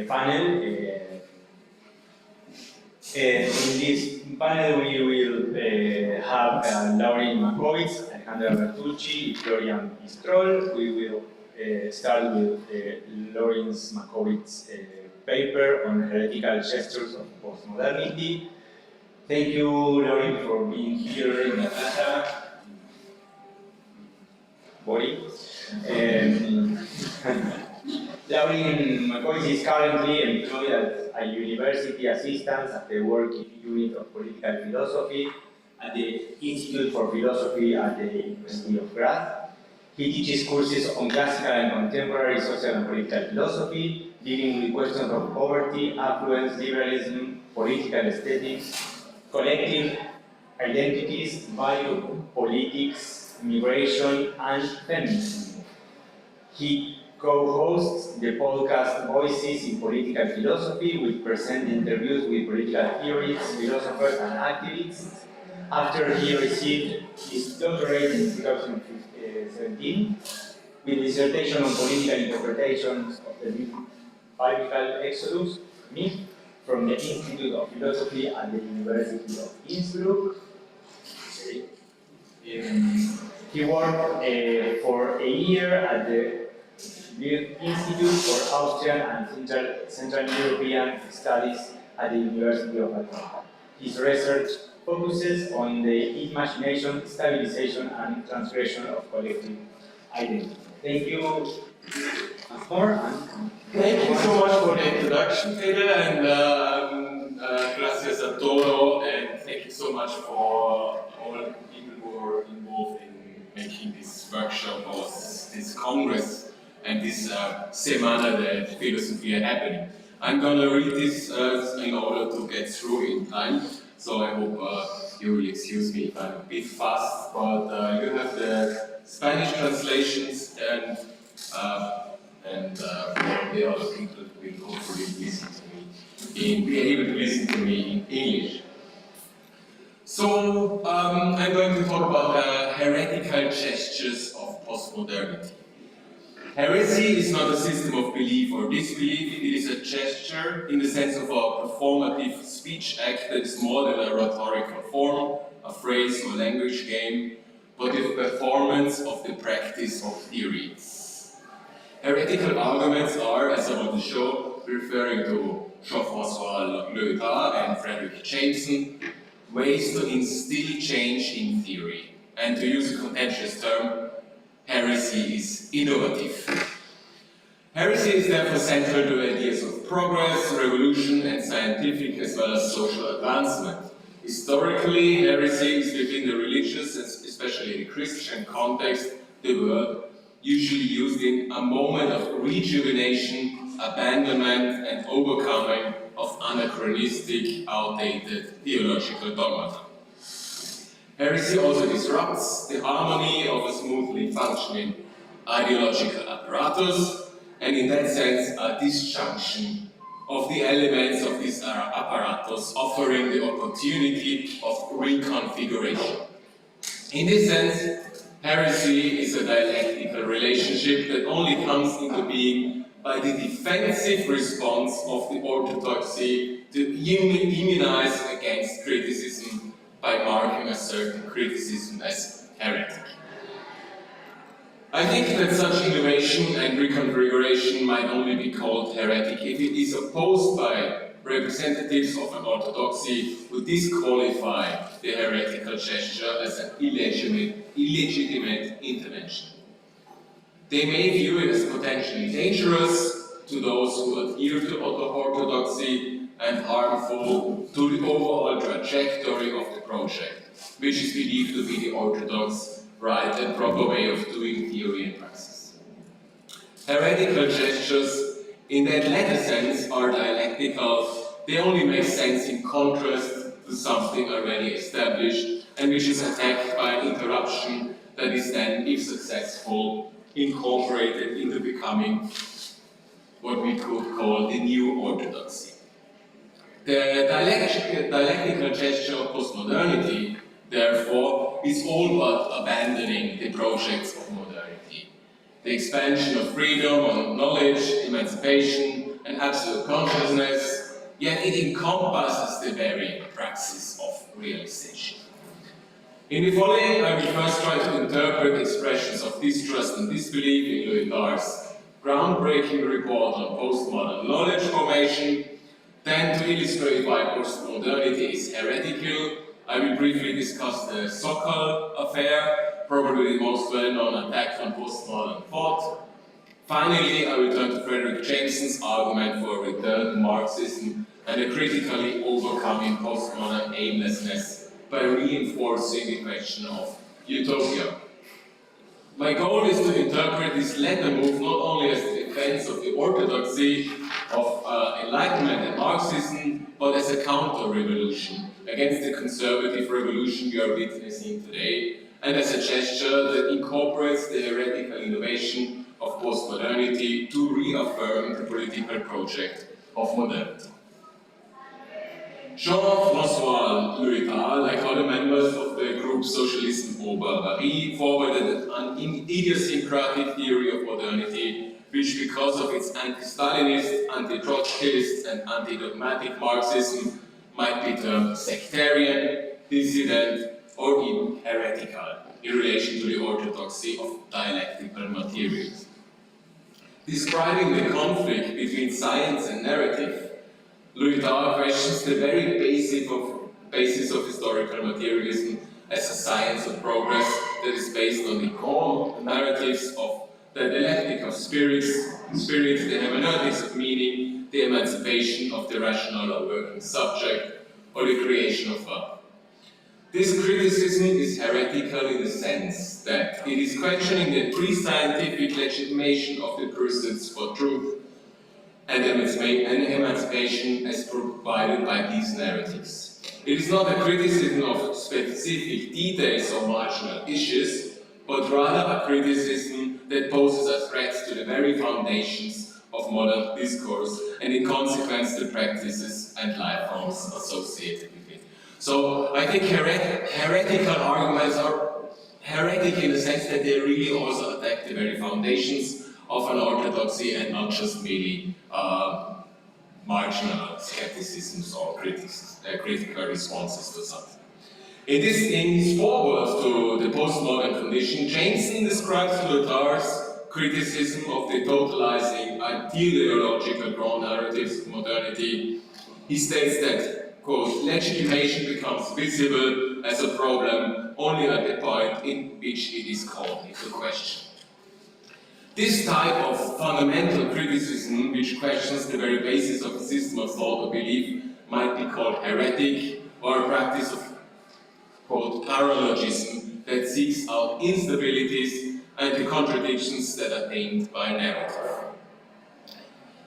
panel. In this panel, we will have Laurin Mackowitz, Alejandra Bertucci, Florian Pistrol. We will start with Laurin's Mackowitz paper on heretical gestures of postmodernity. Thank you, Laurin, for being here in Atlanta. Body. Laurin Mackowitz is currently employed as a university assistant at the working unit of political philosophy at the Institute for Philosophy at the University of Graz. He teaches courses on classical and contemporary social and political philosophy, dealing with questions of poverty, affluence, liberalism, political aesthetics, collective identities, value politics, migration, and feminism. He co-hosts the podcast Voices in Political Philosophy, which present interviews with political theorists, philosophers, and activists. After he received his doctorate in 2017, with dissertation on political interpretations of the biblical Exodus, myth, from the Institute of Philosophy at the University of Innsbruck. He worked for a year at the Institute for Austrian and Central European Studies at the University of Austria. His research focuses on the imagination, stabilization, and transgression of collective identity. Thank you. Thank you so much for the introduction, Peter, and gracias a todo, and thank you so much for all the people who are involved in making this workshop or this congress and this Semana de Filosofía happening. I'm going to read this in order to get through in time, so I hope you will excuse me if I'm a bit fast, but you have the Spanish translations and the other people will hopefully listen to me, be able to listen to me in English. So I'm going to talk about the heretical gestures of postmodernity. Heresy is not a system of belief or disbelief, it is a gesture in the sense of a performative speech act that is more than a rhetorical form, a phrase or language game, but the performance of the practice of theories. Heretical arguments are, as I want to show, referring to Jean-François Lyotard and Frederick Jameson, ways to instill change in theory. And to use a contentious term, heresy is innovative. Heresy is therefore central to ideas of progress, revolution, and scientific as well as social advancement. Historically, heresy is within the religious, and especially the Christian context, the word usually used in a moment of rejuvenation, abandonment, and overcoming of anachronistic, outdated theological dogma. Heresy also disrupts the harmony of a smoothly functioning ideological apparatus, and in that sense, a disjunction of the elements of this apparatus, offering the opportunity of reconfiguration. In this sense, heresy is a dialectical relationship that only comes into being by the defensive response of the orthodoxy to immunize against criticism by marking a certain criticism as heretic. I think that such innovation and reconfiguration might only be called heretic if it is opposed by representatives of an orthodoxy who disqualify the heretical gesture as an illegitimate intervention. They may view it as potentially dangerous to those who adhere to orthodoxy and harmful to the overall trajectory of the project, which is believed to be the orthodox, right and proper way of doing theory and praxis. Heretical gestures, in that latter sense, are dialectical. They only make sense in contrast to something already established and which is attacked by an interruption that is then, if successful, incorporated into becoming what we could call the new orthodoxy. The dialectical gesture of postmodernity, therefore, is all but abandoning the projects of modernity. The expansion of freedom on knowledge, emancipation, and absolute consciousness, yet it encompasses the very praxis of realization. In the following, I will first try to interpret expressions of distrust and disbelief in Lyotard's groundbreaking report on postmodern knowledge formation. Then, to illustrate why postmodernity is heretical, I will briefly discuss the Sokal affair, probably the most well-known attack on postmodern thought. Finally, I will turn to Frederick Jameson's argument for a return to Marxism and a critically overcoming postmodern aimlessness by reinforcing the question of utopia. My goal is to interpret this latter move not only as the defense of the orthodoxy of Enlightenment and Marxism, but as a counter-revolution against the conservative revolution we are witnessing today, and as a gesture that incorporates the heretical innovation of postmodernity to reaffirm the political project of modernity. Jean-François Lyotard, like other members of the group Socialisme au Barbarie, forwarded an idiosyncratic theory of modernity, which, because of its anti-Stalinist, anti-Trotskyist, and anti-dogmatic Marxism, might be termed sectarian, dissident, or even heretical in relation to the orthodoxy of dialectical materials. Describing the conflict between science and narrative, Lyotard questions the very basis of historical materialism as a science of progress that is based on the core narratives of the dialectic of spirit, the hermeneutics of meaning, the emancipation of the rational or working subject, or the creation of love. This criticism is heretical in the sense that it is questioning the pre-scientific legitimation of the pursuits for truth and emancipation as provided by these narratives. It is not a criticism of specific details or marginal issues, but rather a criticism that poses a threat to the very foundations of modern discourse and in consequence the practices and life forms associated with it. So I think heretical arguments are heretic in the sense that they really also attack the very foundations of an orthodoxy and not just merely marginal skepticisms or critical responses to something. In his foreword to the postmodern condition, Jameson describes Lyotard's criticism of the totalizing and teleological ground narratives of modernity. He states that, quote, legitimation becomes visible as a problem only at the point in which it is called into question. This type of fundamental criticism, which questions the very basis of a system of thought or belief, might be called heretic, or a practice of, quote, paralogism that seeks out instabilities and the contradictions that are aimed by narrative.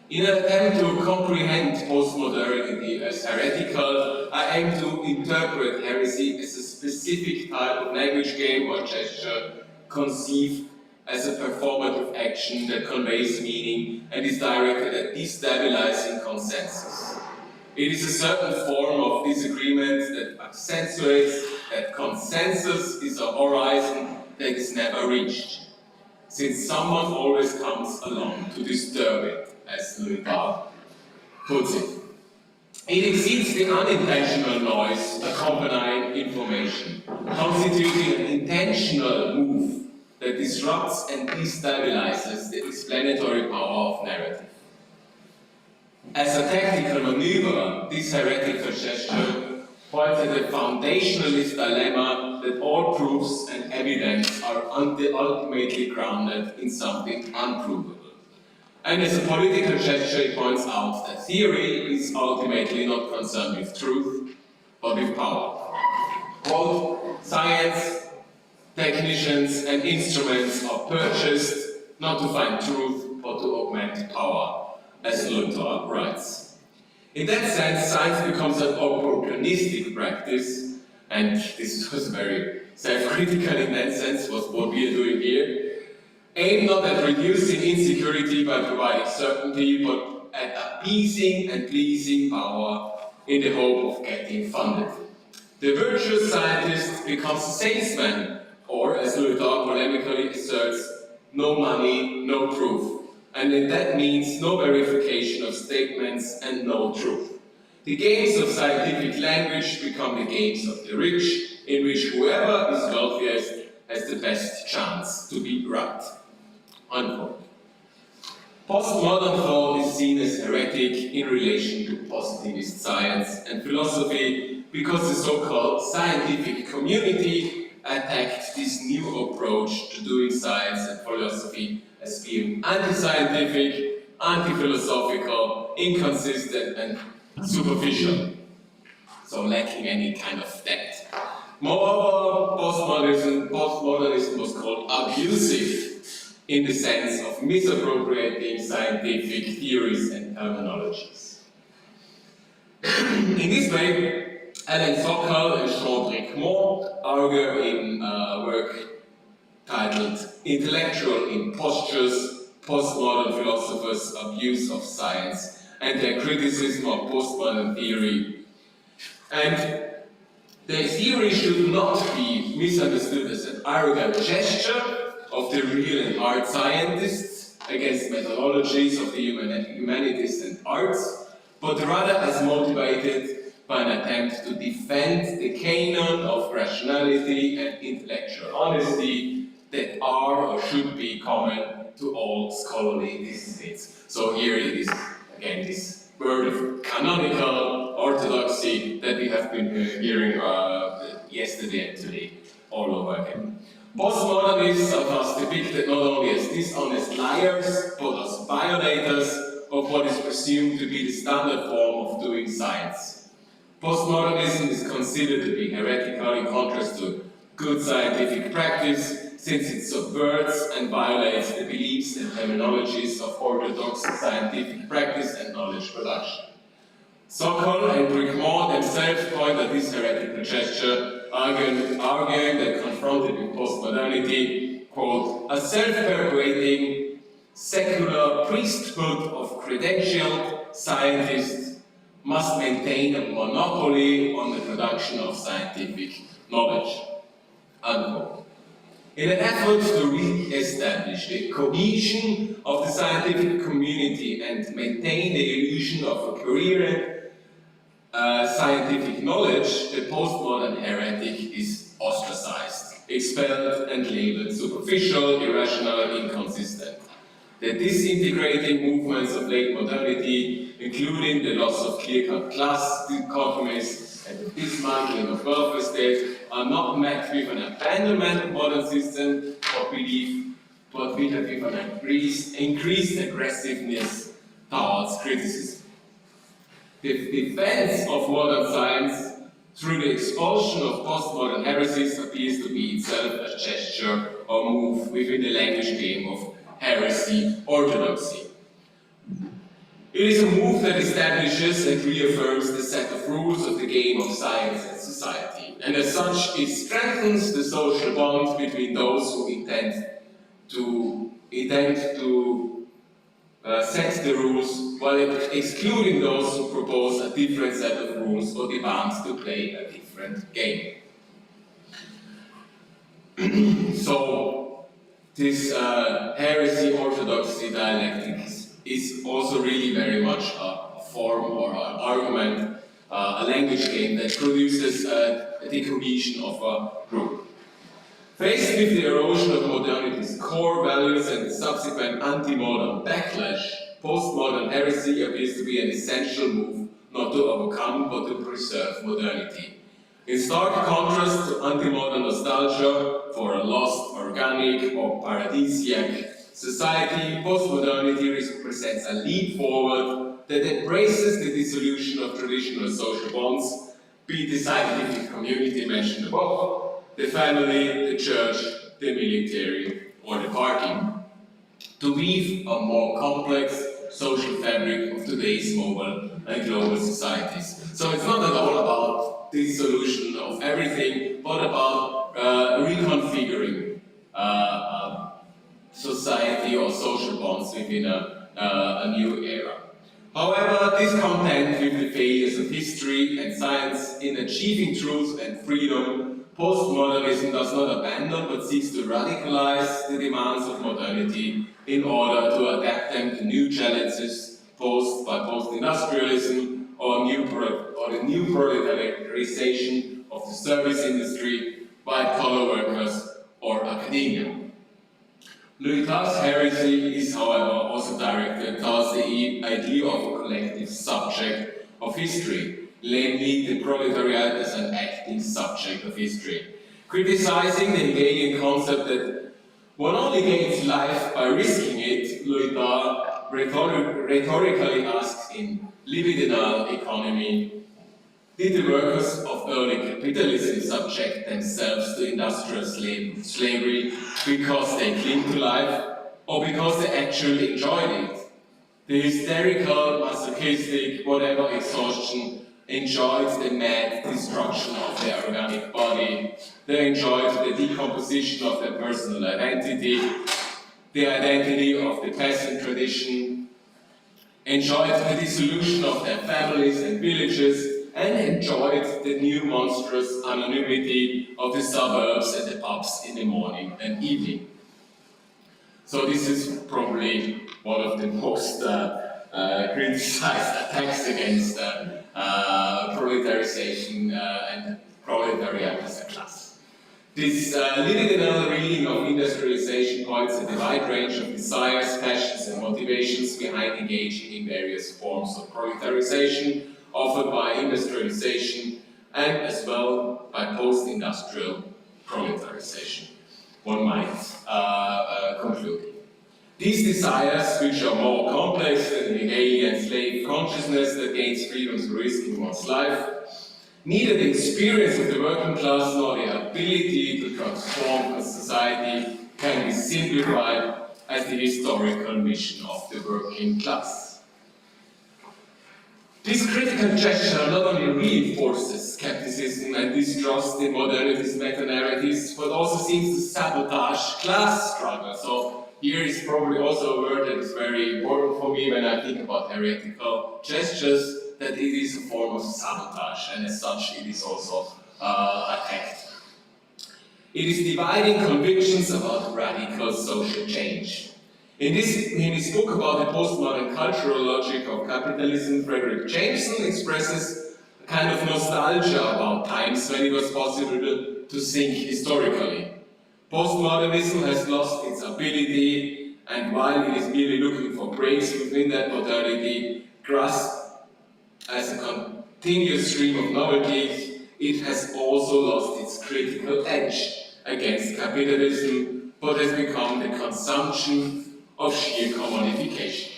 In an attempt to comprehend postmodernity as heretical, I aim to interpret heresy as a specific type of language game or gesture conceived as a performative action that conveys meaning and is directed at destabilizing consensus. It is a certain form of disagreement that accentuates that consensus is a horizon that is never reached, since someone always comes along to disturb it, as Lyotard puts it. It exceeds the unintentional noise accompanying information, constituting an intentional move that disrupts and destabilizes the explanatory power of narrative. As a tactical maneuver, this heretical gesture points at the foundationalist dilemma that all proofs and evidence are ultimately grounded in something unprovable. And as a political gesture, it points out that theory is ultimately not concerned with truth, but with power. Quote, science, technicians and instruments are purchased not to find truth, but to augment power, as Lyotard writes. In that sense, science becomes an opportunistic practice, and this was very self-critical in that sense, was what we are doing here, aimed not at reducing insecurity by providing certainty, but at appeasing and pleasing power in the hope of getting funded. The virtuous scientist becomes a salesman, or, as Lyotard polemically asserts, no money, no proof, and that means no verification of statements and no truth. The games of scientific language become the games of the rich, in which whoever is wealthiest has the best chance to be right. Unquote. Postmodern thought is seen as heretic in relation to positivist science and philosophy because the so-called scientific community attacked this new approach to doing science and philosophy as being anti-scientific, anti-philosophical, inconsistent and superficial, so lacking any kind of depth. Moreover, postmodernism was called abusive in the sense of misappropriating scientific theories and terminologies. In this way, Alain Sokal and Jean Bricmont argue in a work titled Intellectual Impostures, Postmodern Philosophers' Abuse of Science and Their Criticism of Postmodern Theory. And their theory should not be misunderstood as an arrogant gesture of the real and hard scientists against methodologies of the humanities and arts, but rather as motivated by an attempt to defend the canon of rationality and intellectual honesty that are or should be common to all scholarly disciplines. So here it is, again, this word of canonical orthodoxy that we have been hearing yesterday and today all over again. Postmodernists are thus depicted not only as dishonest liars, but as violators of what is presumed to be the standard form of doing science. Postmodernism is considered to be heretical in contrast to good scientific practice, since it subverts and violates the beliefs and terminologies of orthodox scientific practice and knowledge production. Sokal and Bricmont themselves point at this heretical gesture, arguing that confronted with postmodernity, quote, a self-perpetuating secular priesthood of credentialed scientists must maintain a monopoly on the production of scientific knowledge, unquote. In an effort to re-establish the cohesion of the scientific community and maintain the illusion of a coherent scientific knowledge, the postmodern heretic is ostracized, expelled and labeled superficial, irrational, inconsistent. The disintegrating movements of late modernity, including the loss of clear-cut class dichotomies and the dismantling of welfare state, are not met with an abandonment of modern system of belief, but with an increased aggressiveness towards criticism. The defense of modern science through the expulsion of postmodern heresies appears to be itself a gesture or move within the language game of heresy orthodoxy. It is a move that establishes and reaffirms the set of rules of the game of science and society, and as such it strengthens the social bond between those who intend to set the rules, while excluding those who propose a different set of rules or demand to play a different game. So, this heresy orthodoxy dialectic is also really very much a form or an argument, a language game that produces the cohesion of a group. Faced with the erosion of modernity's core values and the subsequent anti-modern backlash, postmodern heresy appears to be an essential move not to overcome but to preserve modernity. In stark contrast to anti-modern nostalgia for a lost, organic or paradisiac society, postmodernity represents a leap forward that embraces the dissolution of traditional social bonds, be it the scientific community mentioned above, the family, the church, the military, or the party, to weave a more complex social fabric of today's mobile and global societies. So it's not at all about dissolution of everything, but about reconfiguring society or social bonds within a new era. However, discontent with the failures of history and science in achieving truth and freedom, postmodernism does not abandon but seeks to radicalize the demands of modernity in order to adapt them to new challenges posed by post-industrialism or the new proletarization of the service industry, white-collar workers, or academia. Lyotard's heresy is, however, also directed towards the idea of a collective subject of history, namely the proletariat as an acting subject of history, criticizing the Hegelian concept that one only gains life by risking it. Lyotard rhetorically asks in Libidinal Economy, did the workers of early capitalism subject themselves to industrial slavery because they cling to life, or because they actually enjoyed it? The hysterical, masochistic, whatever exhaustion enjoyed the mad destruction of their organic body. They enjoyed the decomposition of their personal identity, the identity of the peasant tradition, enjoyed the dissolution of their families and villages, and enjoyed the new monstrous anonymity of the suburbs and the pubs in the morning and evening. So this is probably one of the most criticized attacks against proletarization and proletariat as a class. This libidinal reading of industrialization points at the wide range of desires, passions and motivations behind engaging in various forms of proletarization offered by industrialization and as well by post-industrial proletarization, one might conclude. These desires, which are more complex than the Hegelian slave consciousness that gains freedom through risking one's life, neither the experience of the working class nor the ability to transform a society can be simplified as the historical mission of the working class. This critical gesture not only reinforces skepticism and distrust in modernity's meta-narratives, but also seems to sabotage class struggle. So here is probably also a word that is very important for me when I think about heretical gestures, that it is a form of sabotage, and as such it is also attacked. It is dividing convictions about radical social change. In his book about the postmodern cultural logic of capitalism, Frederick Jameson expresses a kind of nostalgia about times when it was possible to think historically. Postmodernism has lost its ability, and while it is merely looking for breaks within that modernity, grasped as a continuous stream of novelties, it has also lost its critical edge against capitalism, but has become the consumption of sheer commodification.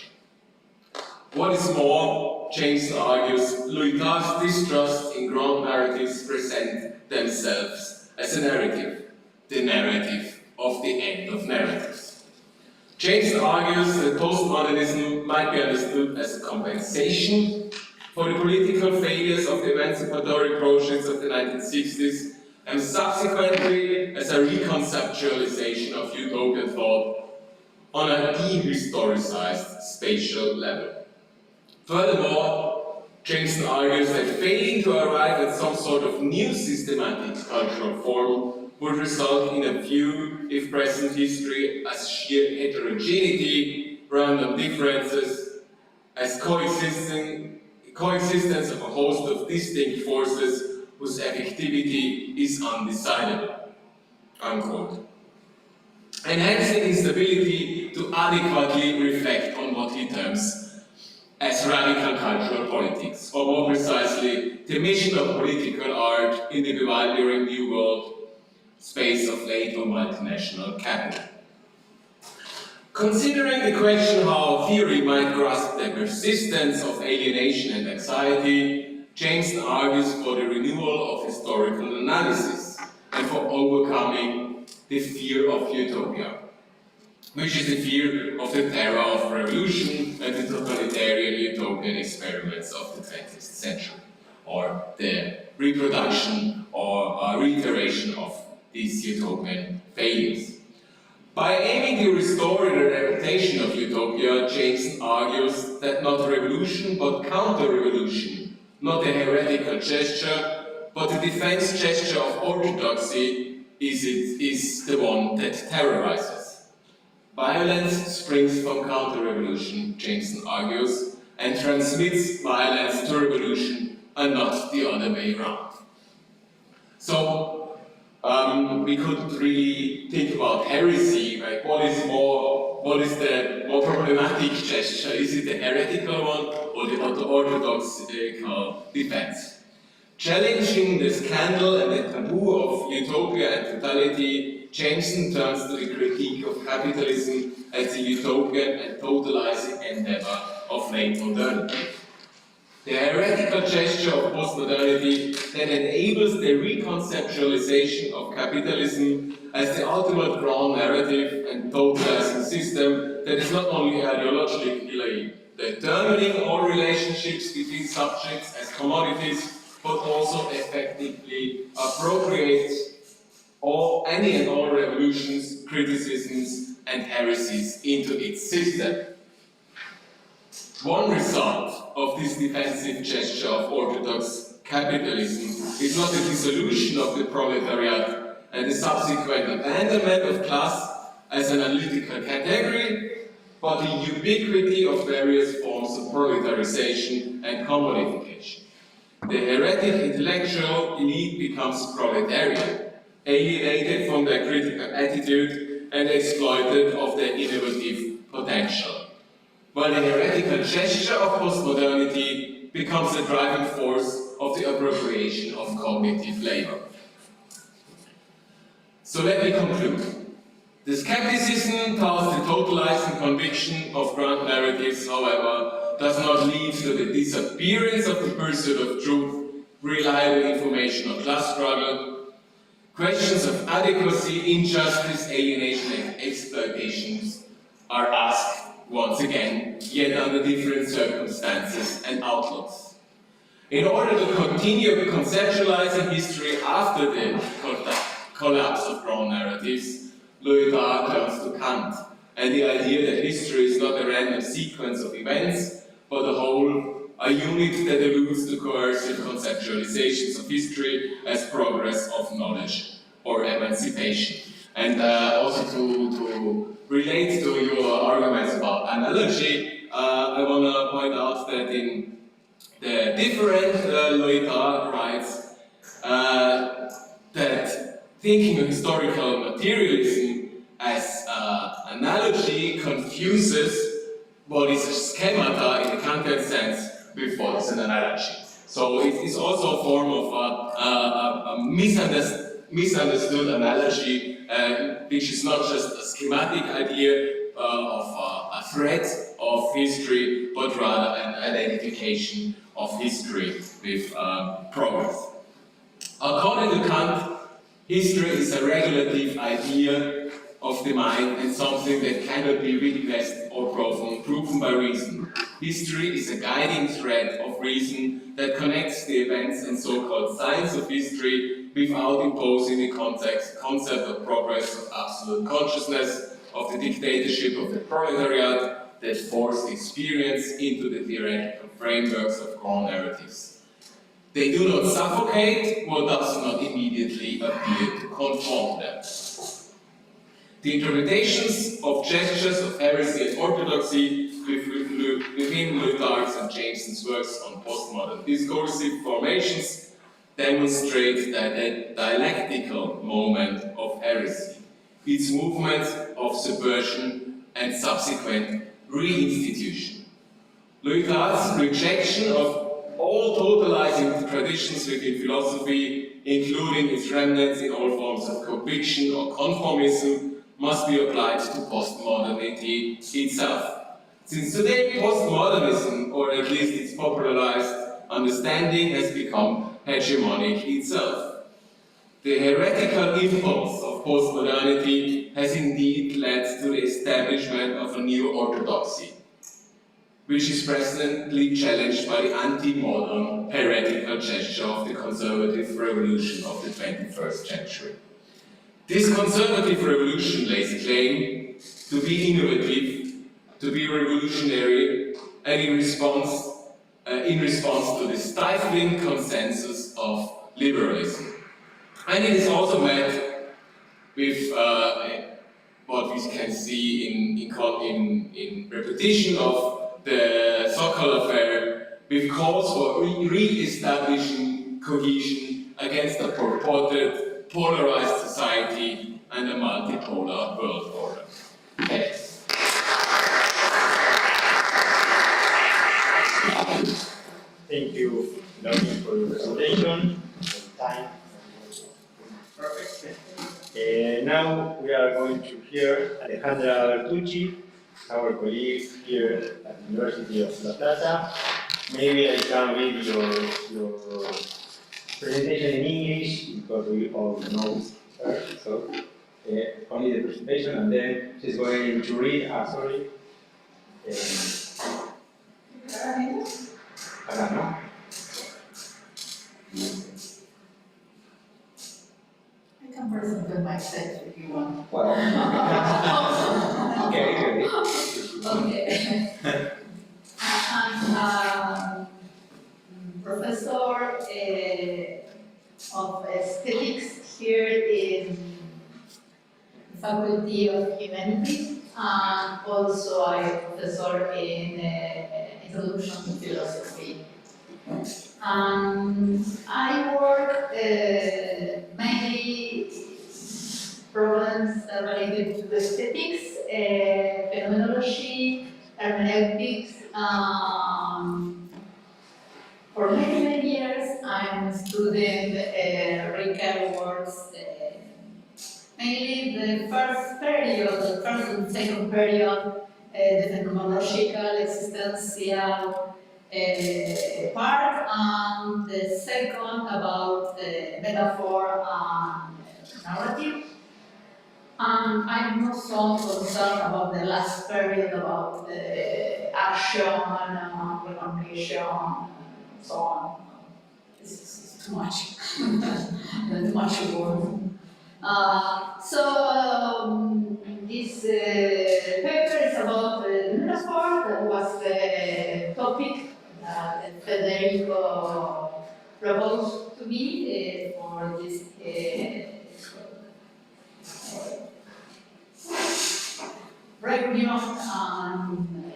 What is more, Jameson argues, Lyotard's distrust in grand narratives present themselves as a narrative, the narrative of the end of narratives. Jameson argues that postmodernism might be understood as a compensation for the political failures of the emancipatory projects of the 1960s, and subsequently as a reconceptualization of utopian thought on a dehistoricized spatial level. Furthermore, Jameson argues that failing to arrive at some sort of new systematic cultural form would result in a view, if present history, as sheer heterogeneity, random differences, as coexistence of a host of distinct forces whose effectivity is undecidable, unquote. Enhancing instability to adequately reflect on what he terms as radical cultural politics, or more precisely, the mission of political art in the bewildering new world space of late or multinational capital. Considering the question how theory might grasp the persistence of alienation and anxiety, Jameson argues for the renewal of historical analysis and for overcoming the fear of utopia, which is the fear of the terror of revolution and the totalitarian utopian experiments of the 20th century, or the reproduction or reiteration of these utopian failures. By aiming to restore the reputation of utopia, Jameson argues that not revolution but counter-revolution, not a heretical gesture, but a defense gesture of orthodoxy is the one that terrorizes. Violence springs from counter-revolution, Jameson argues, and transmits violence to revolution and not the other way around. So, we couldn't really think about heresy, like what is the more problematic gesture? Is it the heretical one or the orthodox defense? Challenging the scandal and the taboo of utopia and totality, Jameson turns to the critique of capitalism as the utopian and totalizing endeavor of late modernity. The heretical gesture of postmodernity that enables the reconceptualization of capitalism as the ultimate grand narrative and totalizing system that is not only ideologically determining all relationships between subjects as commodities, but also effectively appropriates any and all revolutions, criticisms, and heresies into its system. One result of this defensive gesture of orthodox capitalism is not the dissolution of the proletariat and the subsequent abandonment of class as an analytical category, but the ubiquity of various forms of proletarization and commodification. The heretic intellectual elite becomes proletarian, alienated from their critical attitude and exploited of their innovative potential, while the heretical gesture of postmodernity becomes the driving force of the appropriation of cognitive labor. So let me conclude. The skepticism towards the totalizing conviction of grand narratives, however, does not lead to the disappearance of the pursuit of truth, reliable information or class struggle. Questions of adequacy, injustice, alienation and exploitations are asked once again, yet under different circumstances and outlooks. In order to continue conceptualizing history after the collapse of grand narratives, Lyotard turns to Kant and the idea that history is not a random sequence of events, but a whole, a unit that alludes to coercive conceptualizations of history as progress of knowledge or emancipation. And also to relate to your arguments about analogy, I want to point out that in the different Lyotard writes that thinking of historical materialism as analogy confuses what is a schemata in the Kantian sense with what is an analogy. So it is also a form of a misunderstood analogy, which is not just a schematic idea of a thread of history, but rather an identification of history with progress. According to Kant, history is a regulative idea of the mind and something that cannot be witnessed or proven by reason. History is a guiding thread of reason that connects the events and so-called science of history without imposing the concept of progress of absolute consciousness, of the dictatorship of the proletariat that forced experience into the theoretical frameworks of grand narratives. They do not suffocate or does not immediately appear to conform them. The interpretations of gestures of heresy and orthodoxy within Lyotard's and Jameson's works on postmodern discursive formations demonstrate that a dialectical moment of heresy, its movements of subversion and subsequent reinstitution. Lyotard's rejection of all totalizing traditions within philosophy, including its remnants in all forms of conviction or conformism, must be applied to postmodernity itself. Since today, postmodernism, or at least its popularized understanding, has become hegemonic itself. The heretical impulse of postmodernity has indeed led to the establishment of a new orthodoxy, which is presently challenged by the anti-modern heretical gesture of the conservative revolution of the 21st century. This conservative revolution lays claim to be innovative, to be revolutionary, and in response to the stifling consensus of liberalism. And it is also met with what we can see in repetition of the Sokol affair, with calls for re-establishing cohesion against a purported polarized society and a multipolar world order. Okay. Thank you, Laurin, for your presentation. Time. Perfect. Now we are going to hear Alejandra Bertucci, our colleague here at the University of La Plata. Maybe I can read your presentation in English because we all know her. So only the presentation, and then she's going to read. Sorry. Acá, ¿no? I can present myself if you want. Well, okay. Okay. I'm professor of aesthetics here in the Faculty of Humanities, and also I'm a professor in Introduction to Philosophy. I work mainly problems related to aesthetics, phenomenology, hermeneutics. For many years, I'm studying Heretical works, mainly the first and second period, the phenomenological, existential part, and the second about metaphor and narrative. And I'm not so concerned about the last period, about action, recognition, and so on. It's too much, too much work. This paper is about the metaphor. That was the topic that Federico proposed to me for this reunion, and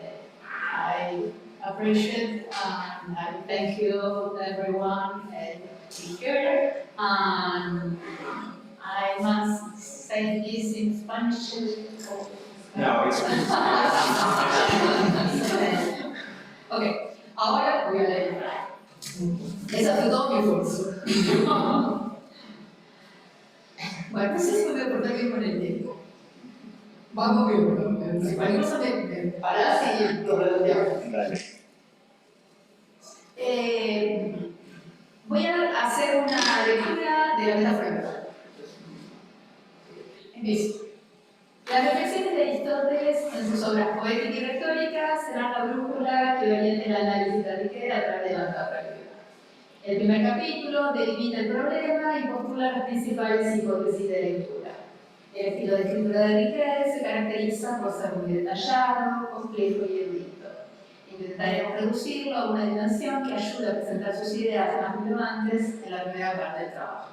I appreciate and I thank you everyone here, and I must say this in Spanish. No, it's Ok, ahora voy a leer. Esa fue todo mi esfuerzo. Bueno, no sé si me voy a portar bien con el tiempo. Vamos bien, cualquier cosa me parás y lo redondeamos. Dale. Voy a hacer una lectura de la metáfora. Empiezo. Las reflexiones de Aristóteles en sus obras poéticas y retóricas serán la brújula que oriente el análisis de Riquet a través de la metáfora. El primer capítulo delimita el problema y postula las principales hipótesis de lectura. El estilo de escritura de Riquet se caracteriza por ser muy detallado, complejo y erudito. Intentaremos reducirlo a una dimensión que ayude a presentar sus ideas más relevantes en la primera parte del trabajo.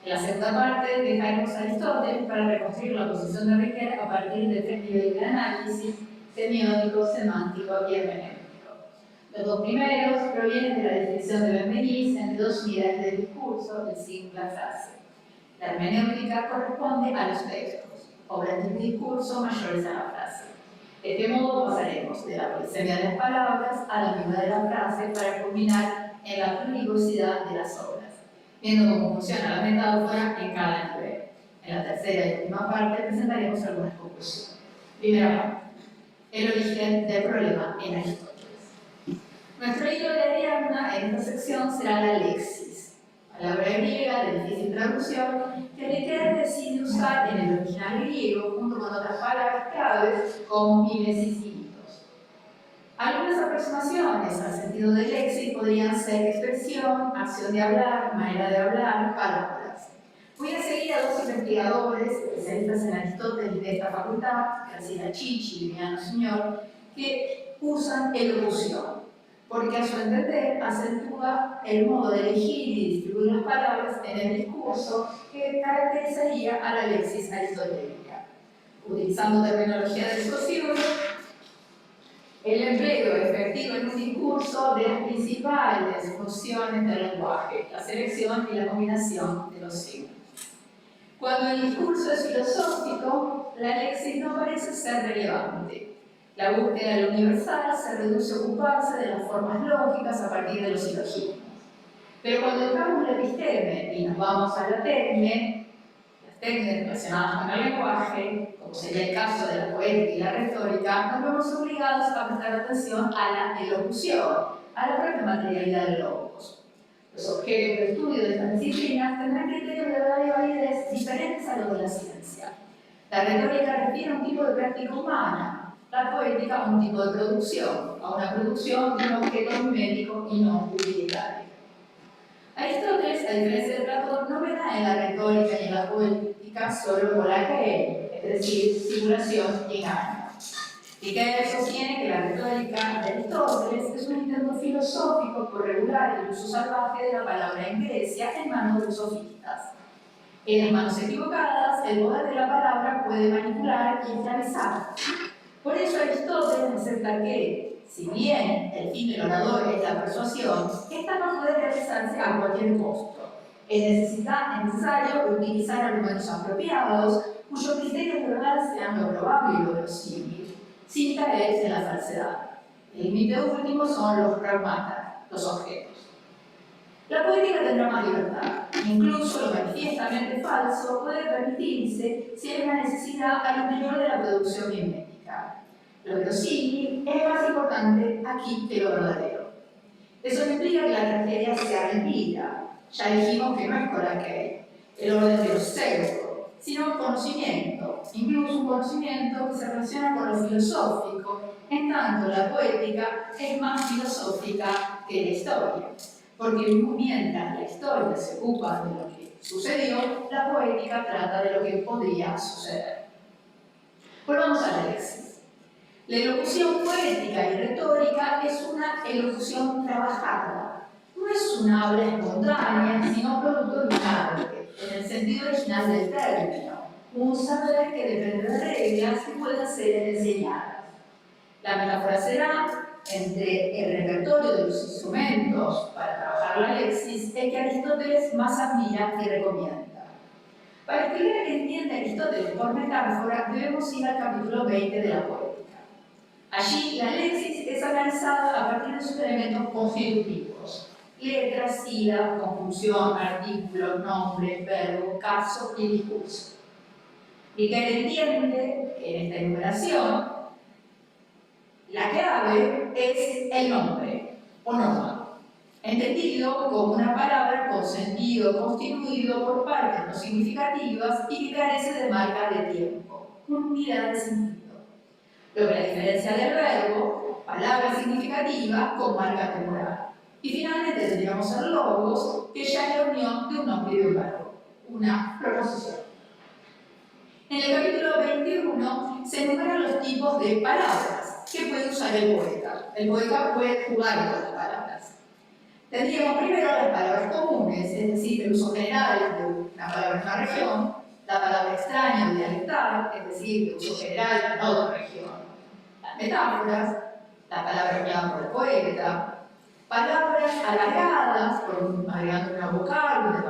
En la segunda parte dejaremos a Aristóteles para reconstruir la posición de Riquet a partir de tres niveles de análisis: semiótico, semántico y hermenéutico. Los dos primeros provienen de la definición de Benveniste entre dos unidades del discurso, el signo y la frase. La hermenéutica corresponde a los textos, obras del discurso mayores a la frase. De este modo pasaremos de la polisemia de las palabras a la ambigüedad de la frase para culminar en la plurivocidad de las obras, viendo cómo funciona la metáfora en cada nivel. En la tercera y última parte presentaremos algunas conclusiones. Primera parte: el origen del problema en Aristóteles. Nuestro hilo de Ariadna en esta sección será la lexis, palabra griega de difícil traducción que Riquet decide usar en el original griego junto con otras palabras claves como mimesis y mitos. Algunas aproximaciones al sentido de lexis podrían ser expresión, acción de hablar, manera de hablar, parábolas. Voy a seguir a dos investigadores, especialistas en Aristóteles de esta facultad, Graciela Chichi y Viviano Señor, que usan elocución, porque a su entender acentúa el modo de elegir y distribuir las palabras en el discurso que caracterizaría a la lexis aristotélica. Utilizando terminología del sociólogo, el empleo efectivo en un discurso de las principales funciones del lenguaje, la selección y la combinación de los signos. Cuando el discurso es filosófico, la lexis no parece ser relevante. La búsqueda de lo universal se reduce a ocuparse de las formas lógicas a partir de los silogismos. Pero cuando dejamos la episteme y nos vamos a la tecne, las tecnes relacionadas con el lenguaje, como sería el caso de la poética y la retórica, nos vemos obligados a prestar atención a la elocución, a la propia materialidad del logos. Los objetos de estudio de estas disciplinas tendrán criterios de verdad y validez diferentes a los de la ciencia. La retórica refiere a un tipo de práctica humana, la poética a un tipo de producción, a una producción de un objeto mimético y no utilitario. Aristóteles, a diferencia de Platón, no ve nada en la retórica y en la poética solo por la que es decir, simulación y engaño. Y que sostiene que la retórica de Aristóteles es un intento filosófico por regular el uso salvaje de la palabra en Grecia en manos de los sofistas. En las manos equivocadas, el poder de la palabra puede manipular y esclavizar. Por eso Aristóteles acepta que, si bien el fin del orador es la persuasión, esta no puede realizarse a cualquier costo. Es necesario utilizar argumentos apropiados, cuyos criterios de verdad sean lo probable y lo verosímil, sin caer en la falsedad. El límite último son los pragmata, los objetos. La poética tendrá más libertad. Incluso lo manifiestamente falso puede permitirse si hay una necesidad al interior de la producción mimética. Lo verosímil es más importante aquí que lo verdadero. Eso no implica que la tragedia sea mentira. Ya dijimos que no es Coloquio, el orden de los pseudo, sino conocimiento, incluso un conocimiento que se relaciona con lo filosófico, en tanto la poética es más filosófica que la historia. Porque mientras la historia se ocupa de lo que sucedió, la poética trata de lo que podría suceder. Volvamos a la lexis. La elocución poética y retórica es una elocución trabajada. No es una habla espontánea, sino producto de un arte, en el sentido original del término, un saber que depende de reglas que pueden ser enseñadas. La metáfora será entre el repertorio de los instrumentos para trabajar la lexis es que Aristóteles más admira y recomienda. Para explicar qué entiende Aristóteles por metáfora, debemos ir al capítulo 20 de la poética. Allí, la lexis es analizada a partir de sus elementos constitutivos: letras, sílabas, conjunción, artículo, nombre, verbo, caso y discurso. Y que entiende que en esta enumeración la clave es el nombre o norma, entendido como una palabra con sentido constituido por partes no significativas y que carece de marca de tiempo, unidad de sentido. Lo que la diferencia del verbo, palabra significativa con marca temporal. Y finalmente tendríamos el logos, que ya es la unión de un nombre y de un verbo, una proposición. En el capítulo 21 se enumeran los tipos de palabras que puede usar el poeta. El poeta puede jugar con las palabras. Tendríamos primero las palabras comunes, es decir, el uso general de una palabra en una región, la palabra extraña o dialectal, es decir, de uso general en otra región, las metáforas, la palabra empleada por el poeta, palabras alargadas, agregando una vocal,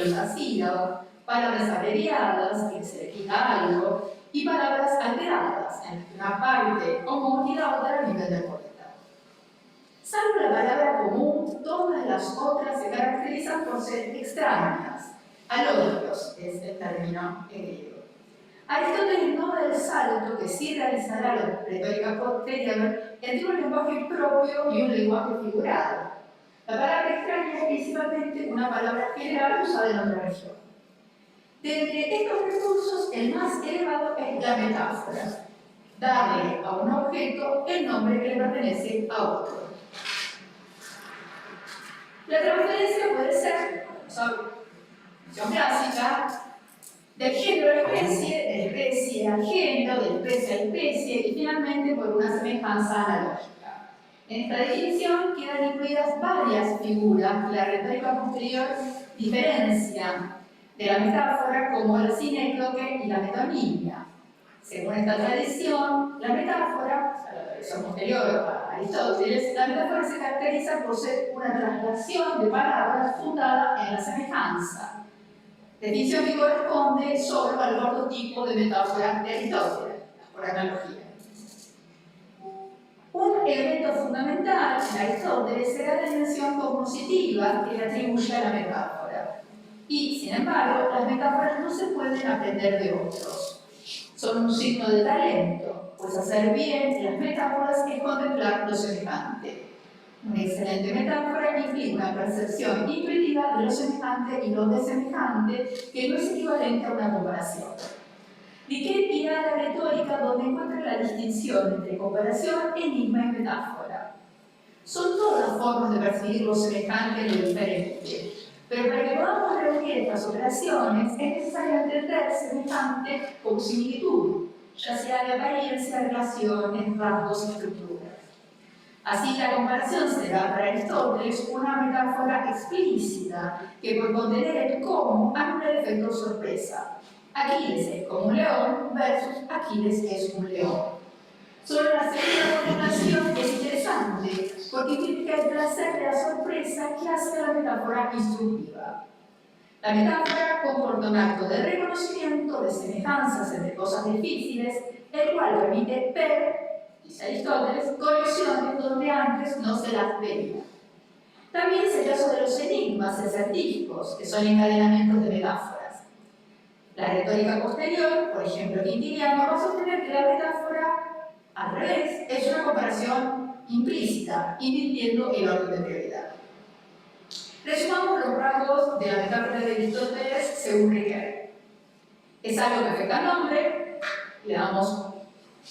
una sílaba, palabras abreviadas, que se le quita algo, y palabras alteradas, en una parte común y la otra a nivel del poeta. Salvo la palabra común, todas las otras se caracterizan por ser extrañas, alódigos es el término griego. Aristóteles no da el salto que sí realizará la retórica posterior entre un lenguaje propio y un lenguaje figurado. La palabra extraña es principalmente una palabra general usada en otra región. De entre estos recursos, el más elevado es la metáfora, darle a un objeto el nombre que le pertenece a otro. La transferencia puede ser, definición clásica, del género a la especie, de la especie al género, de la especie a la especie, y finalmente por una semejanza analógica. En esta definición quedan incluidas varias figuras que la retórica posterior diferencia de la metáfora, como la sinécdoque y la metonimia. Según esta tradición, la metáfora, o sea, la tradición posterior a Aristóteles, la metáfora se caracteriza por ser una traslación de palabras fundada en la semejanza, definición que corresponde solo al prototipo de metáfora de Aristóteles, por analogía. Un elemento fundamental en Aristóteles será la dimensión cognoscitiva que le atribuye a la metáfora. Y, sin embargo, las metáforas no se pueden aprender de otros. Son un signo de talento, pues hacer bien las metáforas es contemplar lo semejante. Una excelente metáfora implica una percepción intuitiva de lo semejante y lo desemejante, que no es equivalente a una comparación. Riquet irá a la retórica donde encuentra la distinción entre comparación, enigma y metáfora. Son todas formas de percibir lo semejante y lo diferente, pero para que podamos reunir estas operaciones es necesario entender semejante como similitud, ya sea de apariencia, relaciones, rasgos y estructuras. Así, la comparación será para Aristóteles una metáfora explícita que, por contener el cómo, anula el efecto sorpresa. Aquiles es como un león versus Aquiles es un león. Solo la segunda combinación es interesante porque implica el placer de la sorpresa que hace la metáfora instructiva. La metáfora comporta un acto de reconocimiento de semejanzas entre cosas difíciles, el cual permite ver, dice Aristóteles, conexiones donde antes no se las veía. También es el caso de los enigmas acertíficos, que son encadenamientos de metáforas. La retórica posterior, por ejemplo Quintiliano, va a sostener que la metáfora, al revés, es una comparación implícita, invirtiendo el orden de prioridad. Resumamos los rasgos de la metáfora de Aristóteles según Riquet. Es algo que afecta al nombre, le damos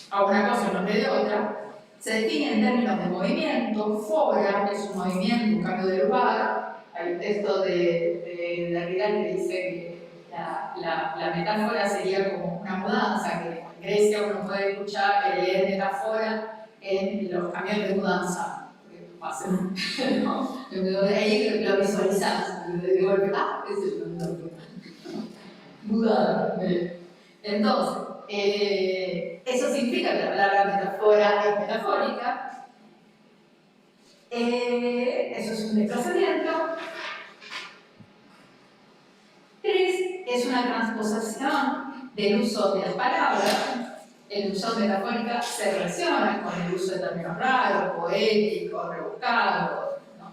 a una cosa el nombre de otra, se define en términos de movimiento, fora es un movimiento, un cambio de lugar. Hay un texto de Derrida que dice que la metáfora sería como una mudanza, que en Grecia uno puede escuchar leer metáfora en los camiones de mudanza. ¿No? Ahí lo visualizamos, de golpe, ese es el nombre. Mudar. Entonces, eso significa que la palabra metáfora es metafórica. Eso es un desplazamiento. 3 es una transposición del uso de las palabras. El uso metafórica se relaciona con el uso de términos raros, poéticos, rebuscados, ¿no?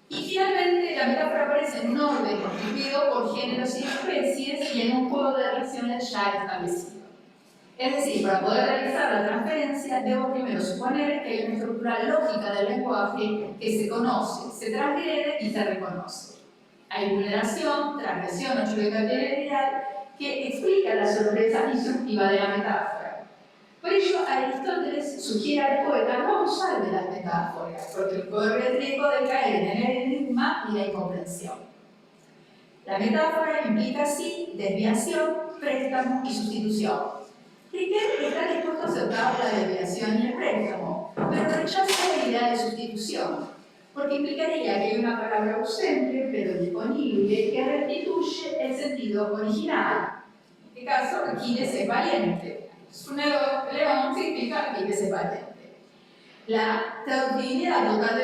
Y finalmente, la metáfora aparece en un orden constituido por géneros y especies y en un juego de relaciones ya establecido. Es decir, para poder realizar la transferencia, debo primero suponer que hay una estructura lógica del lenguaje que se conoce, se transgrede y se reconoce. Hay vulneración, transgresión o choque categorial que explica la sorpresa instructiva de la metáfora. Por ello, Aristóteles sugiere al poeta no usar de las metáforas, porque corre el riesgo de caer en el enigma y la incomprensión. La metáfora implica así desviación, préstamo y sustitución. Riquet está dispuesto a aceptar la desviación y el préstamo, pero rechaza la idea de sustitución, porque implicaría que hay una palabra ausente, pero disponible, que restituye el sentido original. En este caso, Aquiles es valiente. Un león significa Aquiles es valiente. La traductibilidad total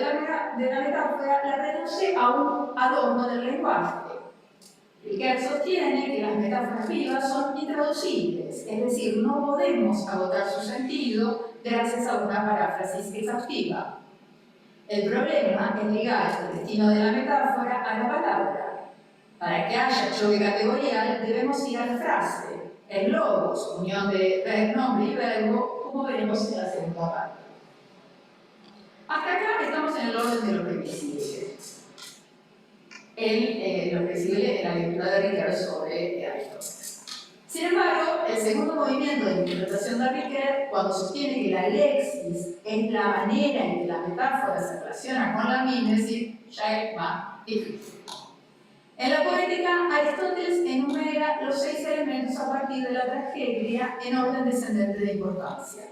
de la metáfora la reduce a un adorno del lenguaje. Riquet sostiene que las metáforas vivas son intraducibles, es decir, no podemos agotar su sentido gracias a una paráfrasis exhaustiva. El problema es ligar el destino de la metáfora a la palabra. Para que haya choque categorial, debemos ir a la frase, el logos, unión de nombre y verbo, como veremos en la segunda parte. Hasta acá estamos en el orden de lo previsible. Lo previsible en la lectura de Riquet sobre Aristóteles. Sin embargo, el segundo movimiento de interpretación de Riquet, cuando sostiene que la lexis es la manera en que la metáfora se relaciona con la mímesis, ya es más difícil. En la poética, Aristóteles enumera los 6 elementos a partir de la tragedia en orden descendente de importancia.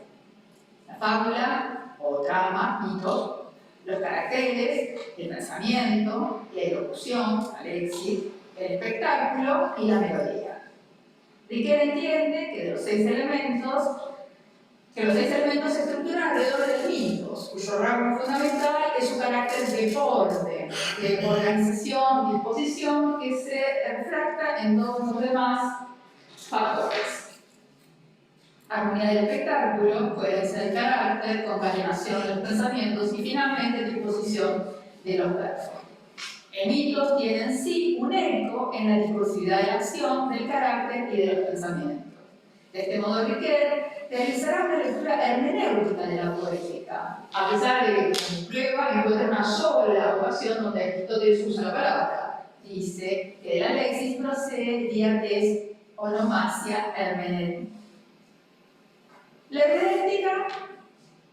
La fábula o trama, mito, los caracteres, el pensamiento, la elocución, la léxico, el espectáculo y la melodía. Riquet entiende que los 6 elementos se estructuran alrededor de mitos, cuyo rasgo fundamental es su carácter de orden, de organización, disposición, que se refleja en todos los demás factores. Armonía del espectáculo, coherencia del carácter, concatenación de los pensamientos y finalmente disposición de los versos. Los mitos tienen sí un eco en la discursividad de la acción, del carácter y de los pensamientos. De este modo, Riquet realizará una lectura hermenéutica de la poética, a pesar de que como prueba encuentra una sola ocasión donde Aristóteles usa la palabra. Dice que de la léxisis procede diates onomasia hermenéutica. La herética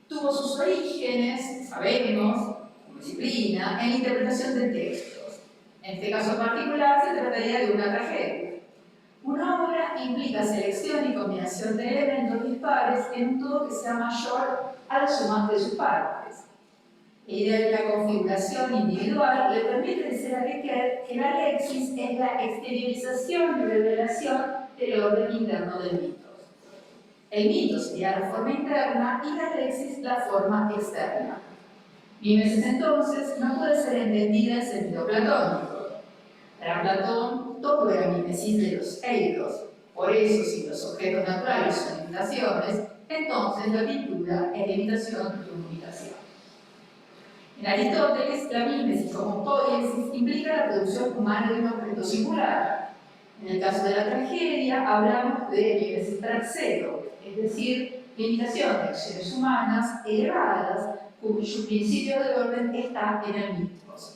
tuvo sus orígenes, sabemos, como disciplina, en la interpretación de textos. En este caso particular se trataría de una tragedia. Una obra implica selección y combinación de elementos dispares en un todo que sea mayor a la suma de sus partes. La idea de la configuración individual le permite decir a Riquet que la léxisis es la exteriorización y revelación del orden interno del mito. El mito sería la forma interna y la léxisis la forma externa. Mimesis entonces no puede ser entendida en sentido platónico. Para Platón, todo era mimesis de los eidos. Por eso, si los objetos naturales son imitaciones, entonces la pintura es la imitación de una imitación. En Aristóteles, la mimesis como poiesis implica la producción humana de un objeto singular. En el caso de la tragedia, hablamos de mimesis praxeo, es decir, la imitación de acciones humanas elevadas cuyo principio de orden está en el mitos.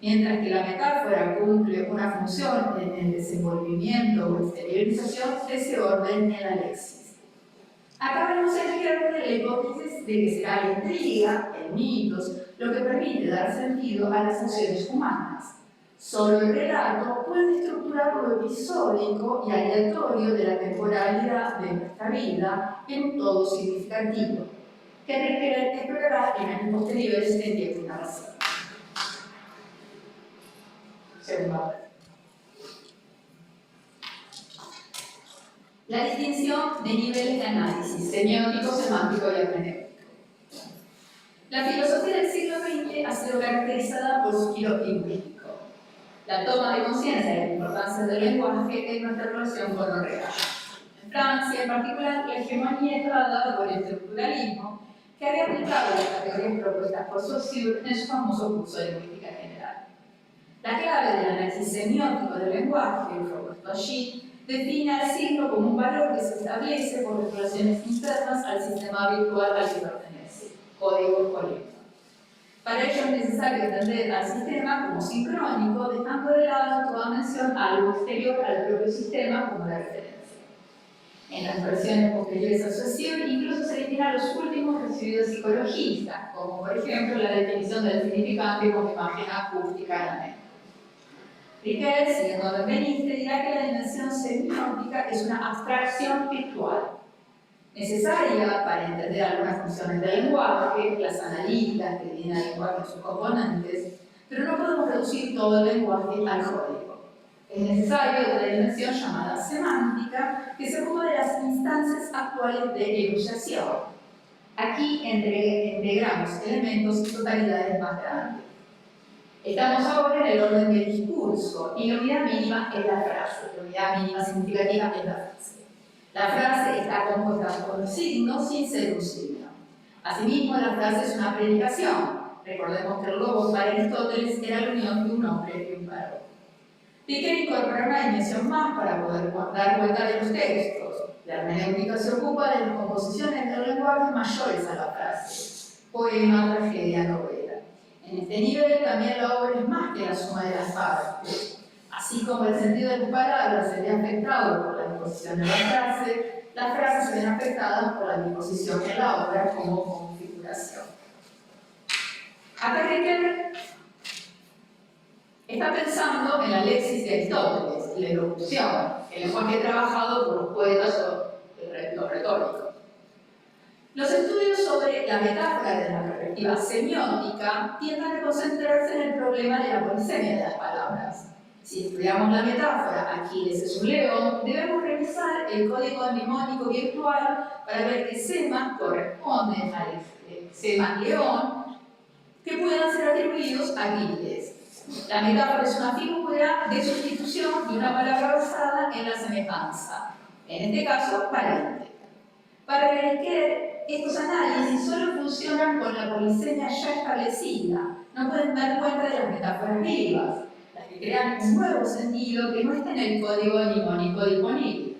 Mientras que la metáfora cumple una función en el desenvolvimiento o exteriorización de ese orden en la léxisis. Acá vemos el ejemplo de la hipótesis de que será la intriga, el mitos, lo que permite dar sentido a las acciones humanas. Solo el relato puede estructurar lo episódico y aleatorio de la temporalidad de nuestra vida en un todo significativo, que requiere explorar en años posteriores en tiempo y narración. Segunda. La distinción de niveles de análisis, semiótico, semántico y hermenéutico. La filosofía del siglo XX ha sido caracterizada por su giro lingüístico, la toma de conciencia de la importancia del lenguaje en nuestra relación con lo real. En Francia, en particular, la hegemonía está dada por el estructuralismo, que había aplicado las categorías propuestas por Saussure en su famoso curso de lingüística general. La clave del análisis semiótico del lenguaje, propuesto allí, define al signo como un valor que se establece por las relaciones internas al sistema virtual al que pertenece, código colectivo. Para ello es necesario entender al sistema como sincrónico, dejando de lado toda mención a algo exterior al propio sistema como la referencia. En las versiones posteriores a Saussure incluso se destinan los últimos recibidos psicologistas, como por ejemplo la definición del significante como imagen acústica en la mente. Riquet, siguiendo Benveniste, dirá que la dimensión semiótica es una abstracción virtual, necesaria para entender algunas funciones del lenguaje, las analíticas que tiene el lenguaje en sus componentes, pero no podemos reducir todo el lenguaje al código. Es necesario otra dimensión llamada semántica, que se ocupa de las instancias actuales de enunciación. Aquí integramos elementos y totalidades más grandes. Estamos ahora en el orden del discurso, y la unidad mínima es la frase, la unidad mínima significativa es la frase. La frase está compuesta por un signo sin ser un signo. Asimismo, la frase es una predicación. Recordemos que el logos para Aristóteles era la unión de un hombre y un varón. Riquet incorpora una dimensión más para poder dar cuenta de los textos. La hermenéutica se ocupa de las composiciones del lenguaje mayores a la frase, poema, tragedia, novela. En este nivel también la obra es más que la suma de las partes. Así como el sentido de las palabras se ve afectado por la disposición de la frase, las frases se ven afectadas por la disposición de la obra como configuración. Acá Riquet Está pensando en la lexis de Aristóteles, la elocución, el lenguaje trabajado por los poetas o los retóricos. Los estudios sobre la metáfora desde la perspectiva semiótica tienden a concentrarse en el problema de la polisemia de las palabras. Si estudiamos la metáfora Aquiles es un león, debemos revisar el código mnemónico virtual para ver que Sema corresponde al Sema león que puedan ser atribuidos a Aquiles. La metáfora es una figura de sustitución de una palabra basada en la semejanza, en este caso, pariente. Para Heretical, estos análisis solo funcionan con la polisemia ya establecida, no pueden dar cuenta de las metáforas vivas, las que crean un nuevo sentido que no está en el código mnemónico disponible.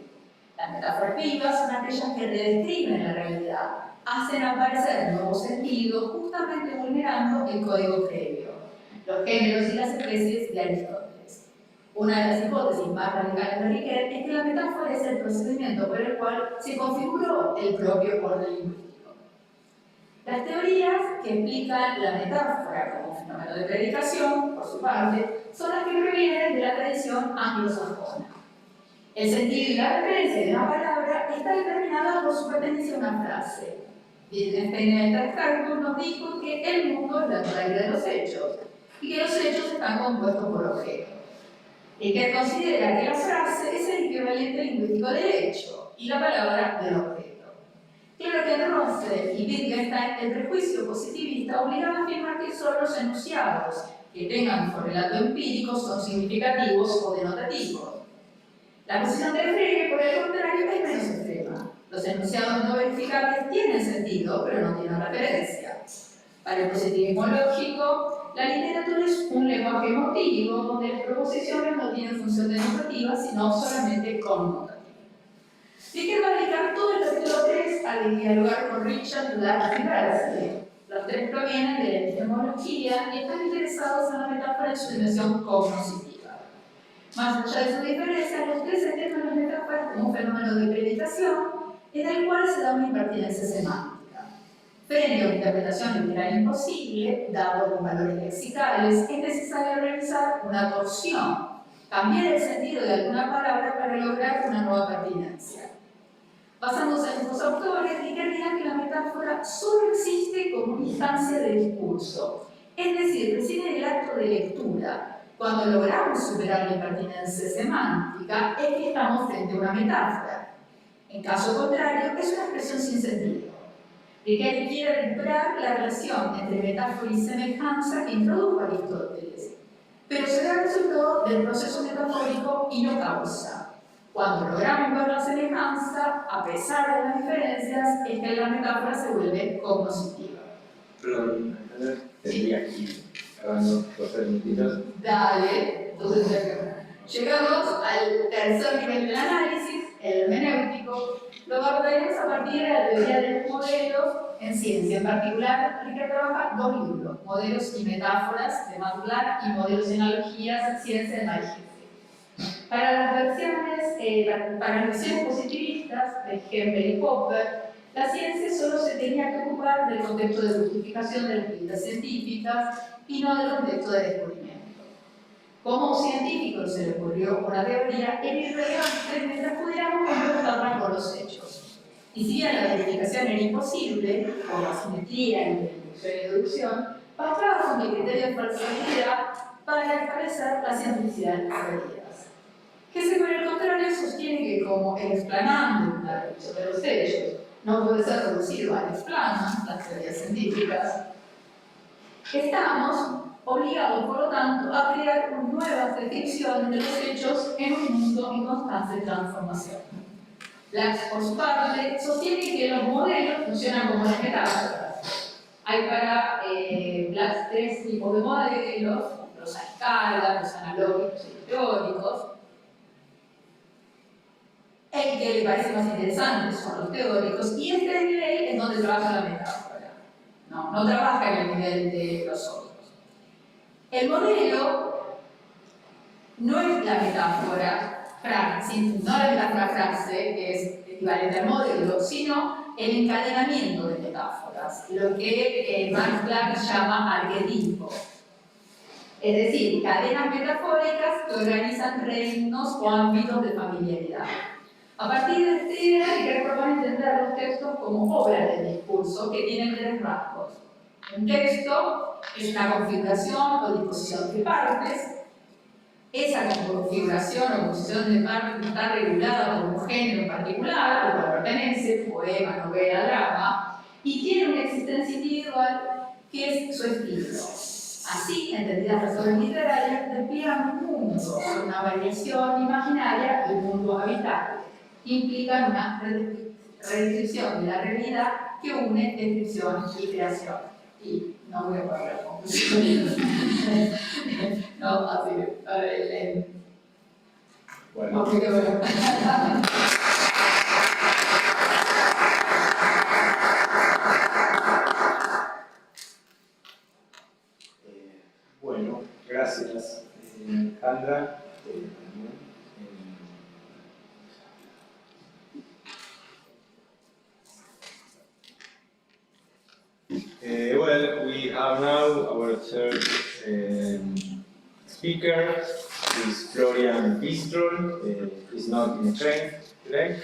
Las metáforas vivas son aquellas que redescriben la realidad, hacen aparecer nuevos sentidos, justamente vulnerando el código previo, los géneros y las especies de Aristóteles. Una de las hipótesis más radicales de Heretical es que la metáfora es el procedimiento por el cual se configuró el propio orden lingüístico. Las teorías que explican la metáfora como fenómeno de predicación, por su parte, son las que provienen de la tradición anglosajona. El sentido y la referencia de una palabra está determinada por su pertenencia a una frase. Wittgenstein en el extracto nos dijo que el mundo es la totalidad de los hechos y que los hechos están compuestos por objetos. Y que considera que la frase es el equivalente lingüístico del hecho y la palabra del objeto. Claro que en Russell y Wittgenstein el prejuicio positivista obliga a afirmar que solo los enunciados que tengan un correlato empírico son significativos o denotativos. La posición de Frege, por el contrario, es menos extrema. Los enunciados no verificables tienen sentido, pero no tienen referencia. Para el positivismo lógico, la literatura es un lenguaje emotivo donde las proposiciones no tienen función denotativa, sino solamente connotativa. Wittgenstein va a dedicar todo el capítulo 3 a dialogar con Richard, Black y Bertucci. Los tres provienen de la epistemología y están interesados en la metáfora en su dimensión cognoscitiva. Más allá de su diferencia, los tres entienden las metáforas como un fenómeno de predicación en el cual se da una impertinencia semántica. Frente a una interpretación literal imposible, dado con valores lexicales, es necesario realizar una torsión, cambiar el sentido de alguna palabra para lograr una nueva pertinencia. Basándose en estos autores, dirán que la metáfora solo existe como una instancia de discurso, es decir, reside en el acto de lectura. Cuando logramos superar la impertinencia semántica, es que estamos frente a una metáfora. En caso contrario, es una expresión sin sentido. Heretical quiere recuperar la relación entre metáfora y semejanza que introdujo Aristóteles, pero será resultado del proceso metafórico y no causa. Cuando logramos ver la semejanza, a pesar de las diferencias, es que la metáfora se vuelve cognoscitiva. Perdón, tendría aquí grabando 2 minutitos. Dale, entonces llegamos al tercer nivel del análisis, el hermenéutico. Lo abordaremos a partir de la teoría de los modelos en ciencia. En particular, Rica trabaja 2 libros, Modelos y Metáforas de Mackowitz y Modelos y Analogías, Ciencia de Hegemony. Para las versiones positivistas de Hempel y Popper, la ciencia solo se tenía que ocupar del contexto de justificación de las actividades científicas y no del contexto de descubrimiento. Como un científico se le ocurrió una teoría, era irrelevante mientras pudiéramos contrastarla con los hechos. Y si bien la verificación era imposible, por la simetría entre inducción y deducción, bastaba con el criterio de falsibilidad para establecer la cientificidad de las teorías. Que se por el contrario sostiene que como el explanando la revisión de los hechos no puede ser reducido a explanan las teorías científicas, estamos obligados, por lo tanto, a crear nuevas descripciones de los hechos en un mundo en constante transformación. Black, por su parte, sostiene que los modelos funcionan como las metáforas. Hay para Black 3 tipos de modelos, los a escala, los analógicos y los teóricos. El que le parece más interesante son los teóricos, y este nivel es donde trabaja la metáfora. No trabaja en el nivel de los otros. El modelo no es la metáfora frase, que es equivalente al modelo, sino el encadenamiento de metáforas, lo que Max Planck llama arquetipo. es decir, cadenas metafóricas que organizan reinos o ámbitos de familiaridad. A partir de esta idea, Heidegger propone entender los textos como obras del discurso que tienen tres rasgos. Un texto es una configuración o disposición de partes. Esa configuración o posición de partes está regulada por un género en particular, al cual pertenece, poema, novela, drama, y tiene una existencia individual que es su estilo. Así, entendidas las obras literarias, despliegan un mundo, una variación imaginaria del mundo habitable. Implican una redescripción de la realidad que une descripción y creación. Y no voy a poner la conclusión. No, así Bueno. porque bueno. Bueno, gracias, Alejandra. Well, we have now our third speaker, is Florian Pistrol. He's not in a train today.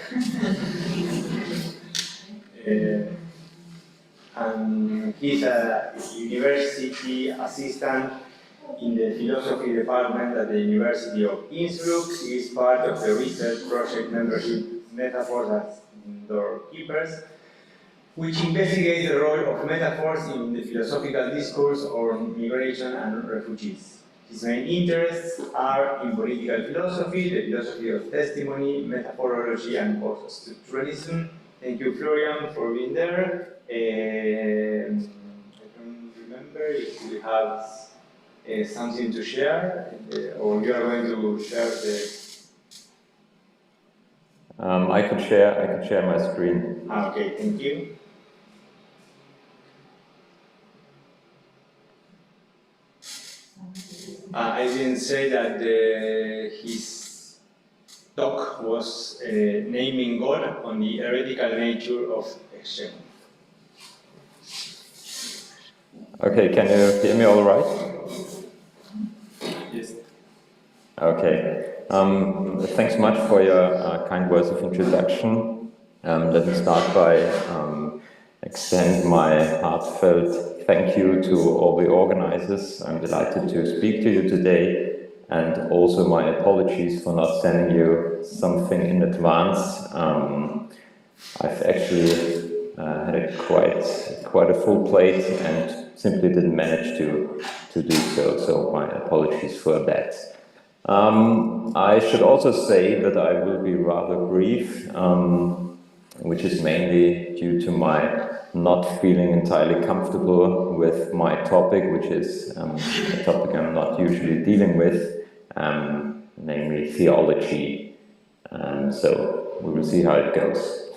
And he's a university assistant in the philosophy department at the University of Innsbruck. He is part of the research project membership Metaphors as Doorkeepers, which investigates the role of metaphors in the philosophical discourse on migration and refugees. His main interests are in political philosophy, the philosophy of testimony, metaphorology, and post-structuralism. Thank you, Florian, for being there. I don't remember if you have something to share, or you are going to share the... I could share my screen. Okay, thank you. I didn't say that his talk was naming God on the heretical nature of hegemony. Okay, can you hear me all right? Yes. Okay. Thanks much for your kind words of introduction. Let me start by extend my heartfelt thank you to all the organizers. I'm delighted to speak to you today, and also my apologies for not sending you something in advance. I've actually had quite a full plate and simply didn't manage to do so my apologies for that. I should also say that I will be rather brief, which is mainly due to my not feeling entirely comfortable with my topic, which is a topic I'm not usually dealing with, namely theology. So we will see how it goes.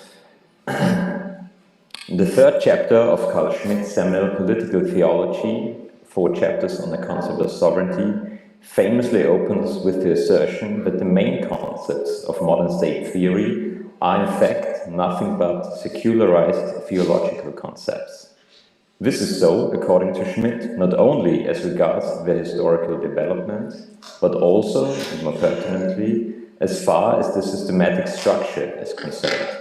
The third chapter of Carl Schmitt's seminal Political Theology, 4 chapters on the concept of sovereignty, famously opens with the assertion that the main concepts of modern state theory are in fact nothing but secularized theological concepts. This is so, according to Schmitt, not only as regards their historical development, but also, and more pertinently, as far as the systematic structure is concerned.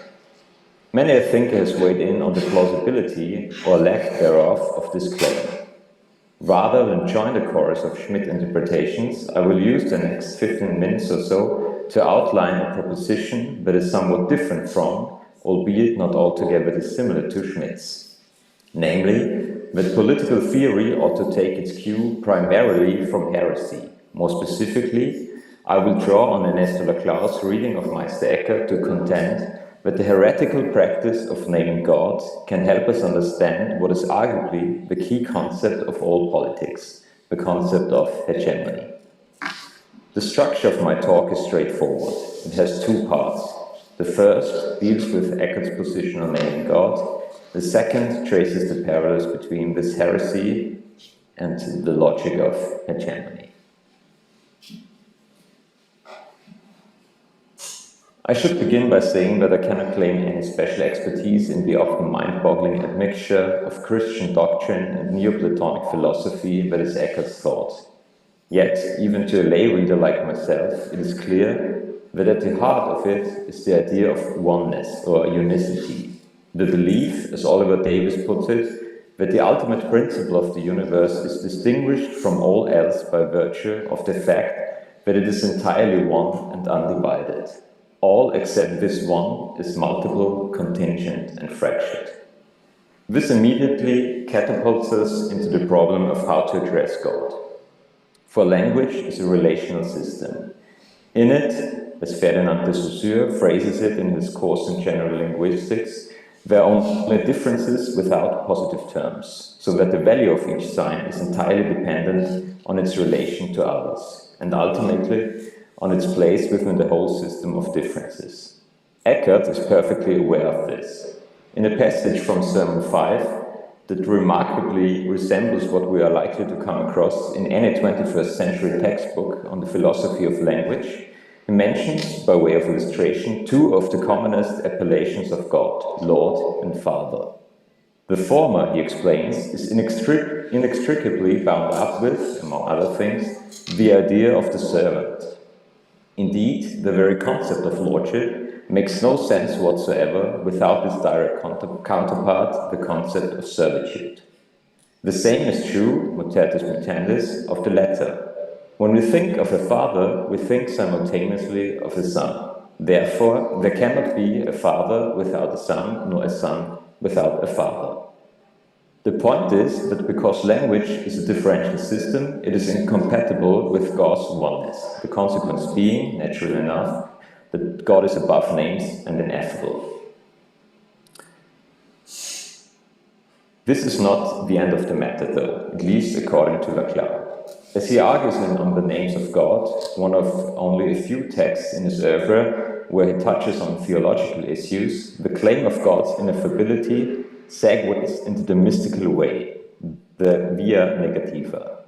Many a thinker has weighed in on the plausibility, or lack thereof, of this claim. Rather than join the chorus of Schmitt interpretations, I will use the next 15 minutes or so to outline a proposition that is somewhat different from, albeit not altogether dissimilar to, Schmitt's. Namely, that political theory ought to take its cue primarily from heresy. More specifically, I will draw on Ernesto Laclau's reading of Meister Eckhart to contend that the heretical practice of naming God can help us understand what is arguably the key concept of all politics, the concept of hegemony. The structure of my talk is straightforward. It has 2 parts. The first deals with Eckart's position on naming God. The second traces the parallels between this heresy and the logic of hegemony. I should begin by saying that I cannot claim any special expertise in the often mind-boggling admixture of Christian doctrine and Neoplatonic philosophy that is Eckart's thought. Yet, even to a lay reader like myself, it is clear that at the heart of it is the idea of oneness or unicity, the belief, as Oliver Davies puts it, that the ultimate principle of the universe is distinguished from all else by virtue of the fact that it is entirely one and undivided. All except this one is multiple, contingent, and fractured. This immediately catapults us into the problem of how to address God. For language is a relational system. In it, as Ferdinand de Saussure phrases it in his course in general linguistics, there are only differences without positive terms, so that the value of each sign is entirely dependent on its relation to others, and ultimately on its place within the whole system of differences. Eckert is perfectly aware of this. In a passage from Sermon 5, that remarkably resembles what we are likely to come across in any 21st century textbook on the philosophy of language, he mentions, by way of illustration, two of the commonest appellations of God, Lord and Father. The former, he explains, is inextricably bound up with, among other things, the idea of the servant. Indeed, the very concept of lordship makes no sense whatsoever without this direct counterpart, the concept of servitude. The same is true, mutatis mutandis, of the latter. When we think of a father, we think simultaneously of a son. Therefore, there cannot be a father without a son, nor a son without a father. The point is that because language is a differential system, it is incompatible with God's oneness, the consequence being, naturally enough, that God is above names and ineffable. This is not the end of the matter, though, at least according to Laclau. As he argues on the names of God, one of only a few texts in his oeuvre where he touches on theological issues, the claim of God's ineffability segues into the mystical way, the via negativa.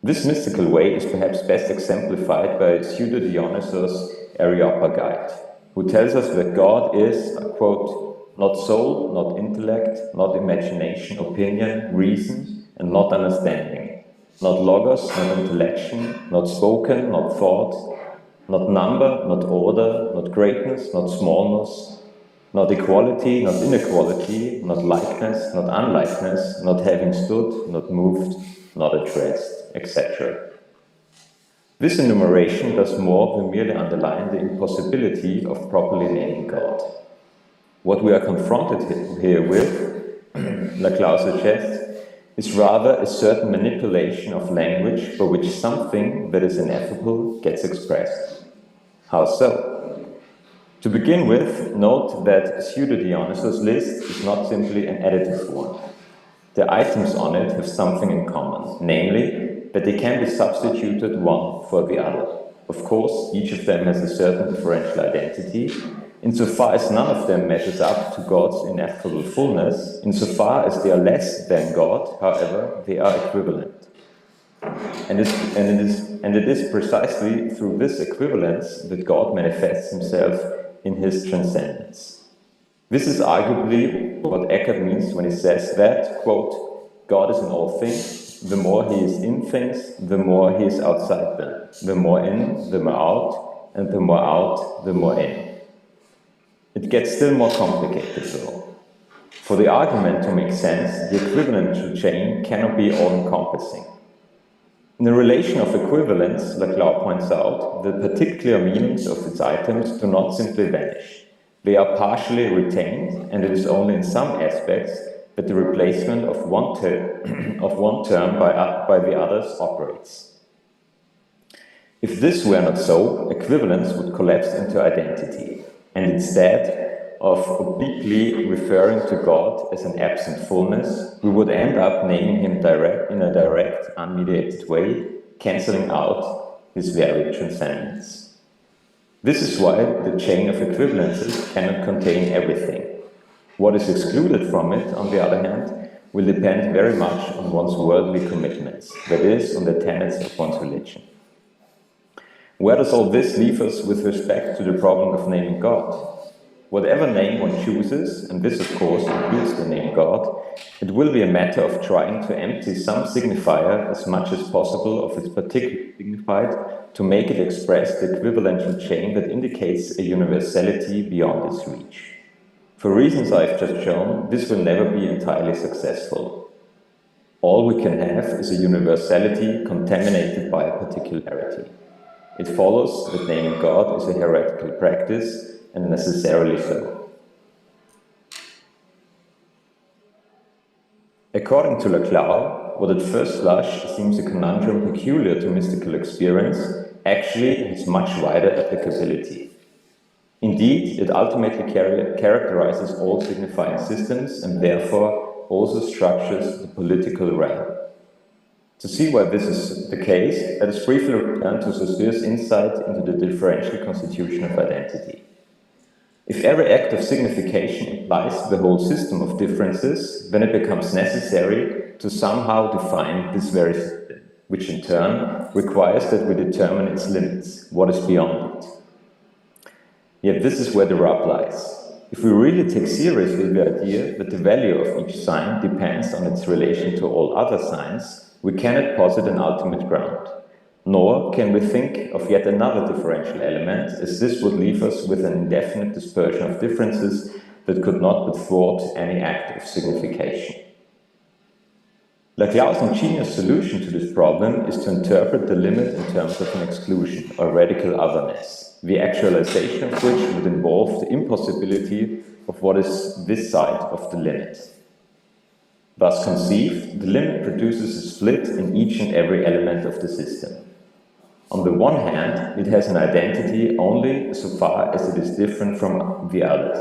This mystical way is perhaps best exemplified by Pseudo-Dionysius' Areopagite, who tells us that God is, quote, not soul, not intellect, not imagination, opinion, reason, and not understanding, not logos, not intellection, not spoken, not thought, not number, not order, not greatness, not smallness, not equality, not inequality, not likeness, not unlikeness, not having stood, not moved, not addressed, etc. This enumeration does more than merely underline the impossibility of properly naming God. What we are confronted here with, Laclau suggests, is rather a certain manipulation of language by which something that is ineffable gets expressed. How so? To begin with, note that Pseudo-Dionysius' list is not simply an additive one. The items on it have something in common, namely, that they can be substituted one for the other. Of course, each of them has a certain differential identity. Insofar as none of them measures up to God's ineffable fullness, insofar as they are less than God, however, they are equivalent. And it is precisely through this equivalence that God manifests himself in his transcendence. This is arguably what Eckert means when he says that, quote, God is in all things, the more he is in things, the more he is outside them, the more in, the more out, and the more out, the more in. It gets still more complicated though. For the argument to make sense, the equivalent chain cannot be all-encompassing. In the relation of equivalence, Laclau points out, the particular meanings of its items do not simply vanish. They are partially retained, and it is only in some aspects that the replacement of one term by the others operates. If this were not so, equivalence would collapse into identity, and instead of obliquely referring to God as an absent fullness, we would end up naming him in a direct, unmediated way, cancelling out his very transcendence. This is why the chain of equivalences cannot contain everything. What is excluded from it, on the other hand, will depend very much on one's worldly commitments, that is, on the tenets of one's religion. Where does all this leave us with respect to the problem of naming God? Whatever name one chooses, and this of course includes the name God, it will be a matter of trying to empty some signifier as much as possible of its particular signified to make it express the equivalential chain that indicates a universality beyond its reach. For reasons I've just shown, this will never be entirely successful. All we can have is a universality contaminated by a particularity. It follows that naming God is a heretical practice, and necessarily so. According to Leclerc, what at first blush seems a conundrum peculiar to mystical experience actually has much wider applicability. Indeed, it ultimately characterizes all signifying systems and therefore also structures the political realm. To see why this is the case, let us briefly return to Saussure's insight into the differential constitution of identity. If every act of signification implies the whole system of differences, then it becomes necessary to somehow define this very system, which in turn requires that we determine its limits, what is beyond it. Yet this is where the rub lies. If we really take seriously the idea that the value of each sign depends on its relation to all other signs, we cannot posit an ultimate ground. Nor can we think of yet another differential element, as this would leave us with an indefinite dispersion of differences that could not but thwart any act of signification. Leclerc's ingenious solution to this problem is to interpret the limit in terms of an exclusion, or radical otherness, the actualization of which would involve the impossibility of what is this side of the limit. Thus conceived, the limit produces a split in each and every element of the system. On the one hand, it has an identity only so far as it is different from the others.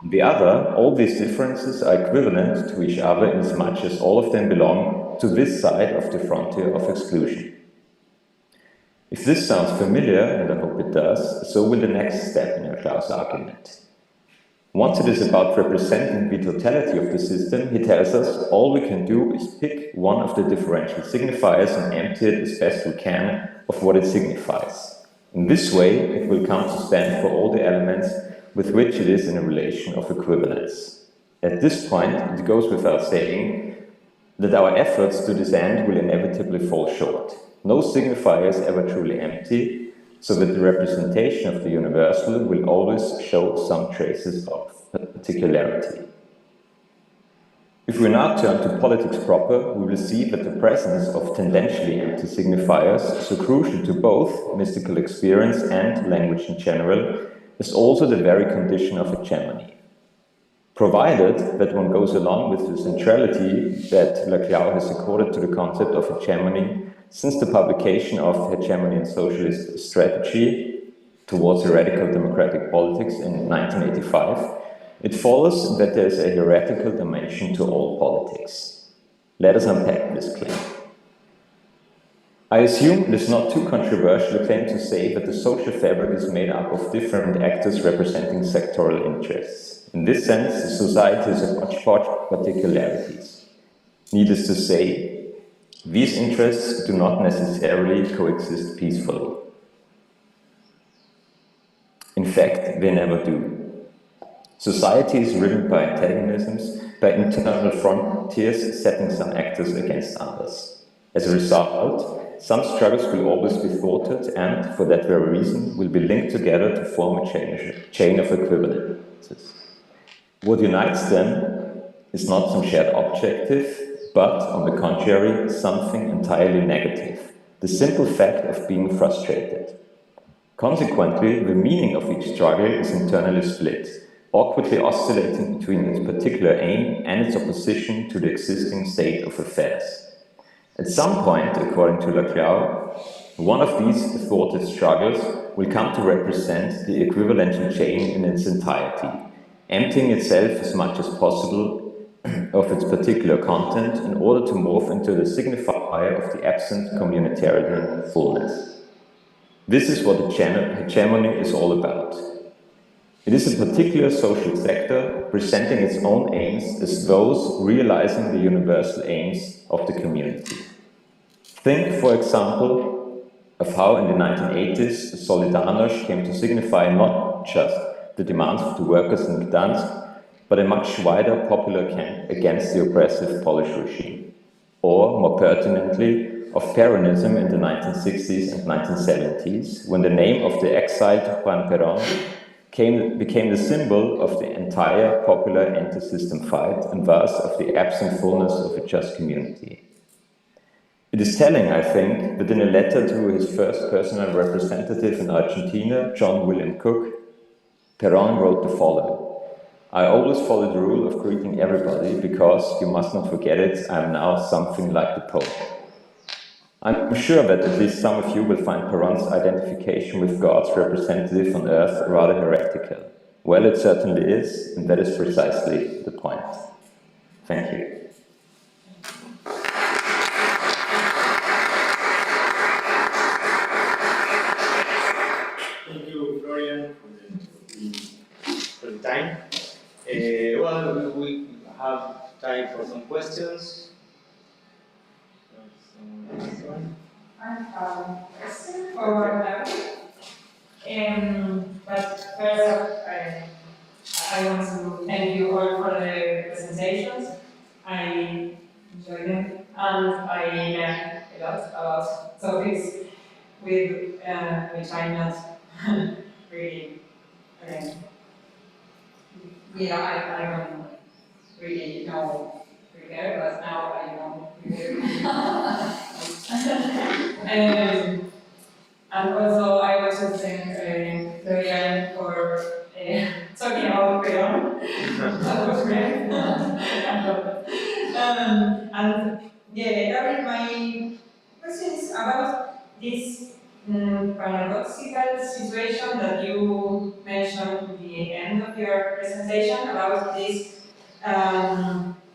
On the other, all these differences are equivalent to each other inasmuch as all of them belong to this side of the frontier of exclusion. If this sounds familiar, and I hope it does, so will the next step in Leclerc's argument. Once it is about representing the totality of the system, he tells us all we can do is pick one of the differential signifiers and empty it as best we can of what it signifies. In this way, it will come to stand for all the elements with which it is in a relation of equivalence. At this point, it goes without saying that our efforts to this end will inevitably fall short. No signifier is ever truly empty, so that the representation of the universal will always show some traces of particularity. If we now turn to politics proper, we will see that the presence of tendentially empty signifiers, so crucial to both mystical experience and language in general, is also the very condition of hegemony. Provided that one goes along with the centrality that Leclerc has accorded to the concept of hegemony since the publication of Hegemony and Socialist Strategy towards Heretical Democratic Politics in 1985, it follows that there is a heretical dimension to all politics. Let us unpack this claim. I assume it is not too controversial a claim to say that the social fabric is made up of different actors representing sectoral interests. In this sense, society is a hodgepodge of particularities. Needless to say, these interests do not necessarily coexist peacefully. In fact, they never do. Society is riddled by antagonisms, by internal frontiers setting some actors against others. As a result, some struggles will always be thwarted and, for that very reason, will be linked together to form a chain of equivalences. What unites them is not some shared objective, but, on the contrary, something entirely negative, the simple fact of being frustrated. Consequently, the meaning of each struggle is internally split, awkwardly oscillating between its particular aim and its opposition to the existing state of affairs. At some point, according to Leclerc, one of these thwarted struggles will come to represent the equivalential chain in its entirety, emptying itself as much as possible of its particular content in order to morph into the signifier of the absent communitarian fullness. This is what hegemony is all about. It is a particular social sector presenting its own aims as those realizing the universal aims of the community. Think, for example, of how in the 1980s Solidarność came to signify not just the demands of the workers in Gdansk, but a much wider popular camp against the oppressive Polish regime, or, more pertinently, of Peronism in the 1960s and 1970s, when the name of the exiled Juan Perón became the symbol of the entire popular anti-system fight and thus of the absent fullness of a just community. It is telling, I think, that in a letter to his first personal representative in Argentina, John William Cook, Perón wrote the following: "I always follow the rule of greeting everybody because, you must not forget it, I am now something like the Pope." I'm sure that at least some of you will find Perón's identification with God's representative on earth rather heretical. Well, it certainly is, and that is precisely the point. Thank you. Thank you, Florian, for the time. Well, we have time for some questions. I have a question for Laurin. But first, I want to thank you all for the presentations. I enjoyed them, and I learned a lot about topics which I'm not really. I don't really know prepare, but now I know prepare. And also I want to thank Florian for talking about Perón. That was great. Laurin, my question is about this paradoxical situation that you mentioned at the end of your presentation about this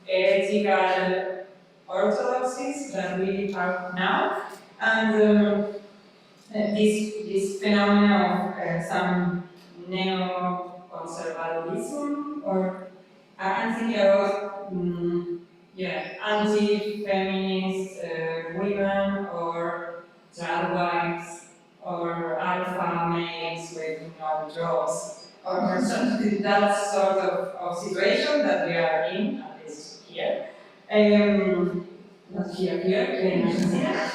heretical orthodoxies that we have now, and this phenomenon of some neo-conservatism, or I'm thinking about anti-feminist women, or drag wives, or alpha males with no jobs, or something, that sort of situation that we are in, at least here. Not here, in Argentina.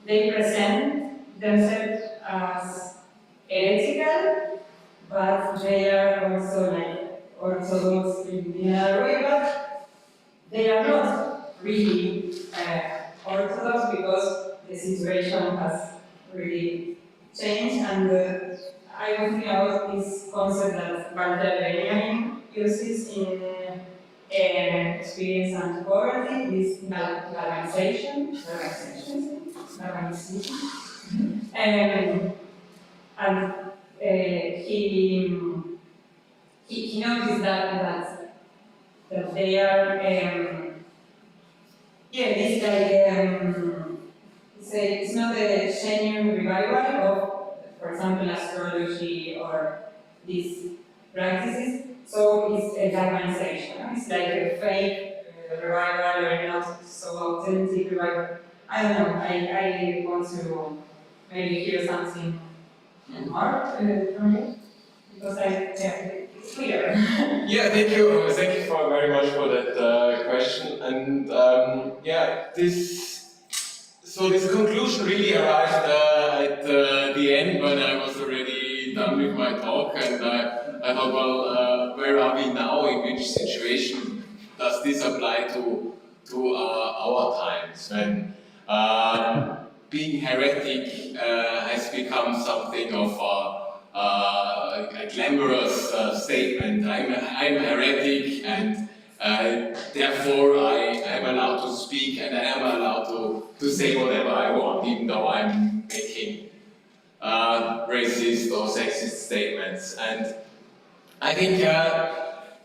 They present themselves as heretical, but they are also like orthodox in another way, but they are not really orthodox because the situation has really changed, and I was thinking about this concept that Walter Benjamin uses in Experience and Poverty, this galvanization. And he noticed that they are this like it's not a genuine revival of, for example, astrology or these practices. So it's a galvanization. It's like a fake revival or not so authentic revival. I don't know. I want to maybe hear something more from you, because it's clear. Yeah, thank you. Thank you very much for that question. And this conclusion really arrived at the end when I was already done with my talk, and I thought, well, where are we now? In which situation does this apply to our times, when being heretic has become something of a glamorous statement. I'm a heretic, and therefore I am allowed to speak, and I am allowed to say whatever I want, even though I'm making racist or sexist statements. And I think,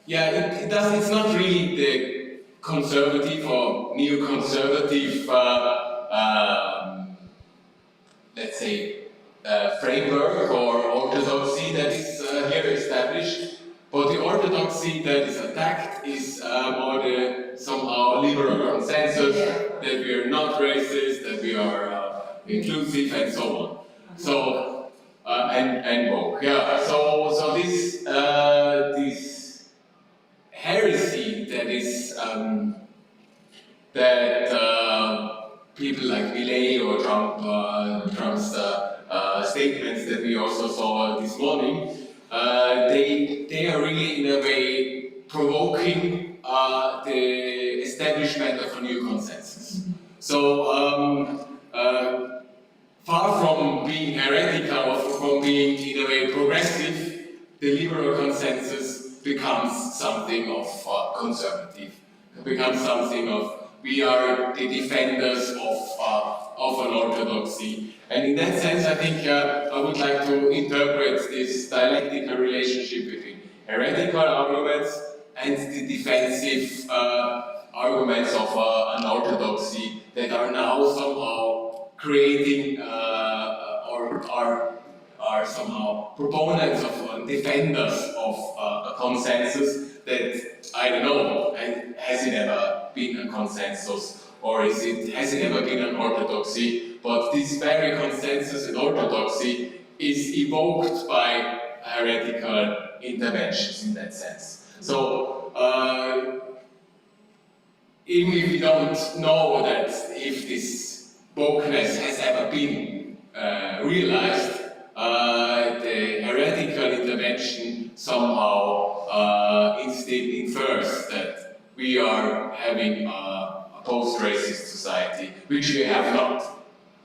it's not really the conservative or neoconservative, let's say, framework or orthodoxy that is here established, but the orthodoxy that is attacked is more the somehow liberal consensus that we are not racist, that we are inclusive, and so on. So and woke. Yeah. So this this heresy that is people like Millet or Trump's statements that we also saw this morning, they are really in a way provoking the establishment of a new consensus. So far from being heretical or from being in a way progressive, the liberal consensus becomes something of conservative. It becomes something of we are the defenders of an orthodoxy. And in that sense, I think I would like to interpret this dialectical relationship between heretical arguments and the defensive arguments of an orthodoxy that are now somehow creating or are somehow proponents of defenders of a consensus that, I don't know, has it ever been a consensus or has it ever been an orthodoxy? But this very consensus and orthodoxy is evoked by heretical interventions in that sense. So even if we don't know that if this wokeness has ever been realized, the heretical intervention somehow instead infers that we are having a post-racist society, which we have not.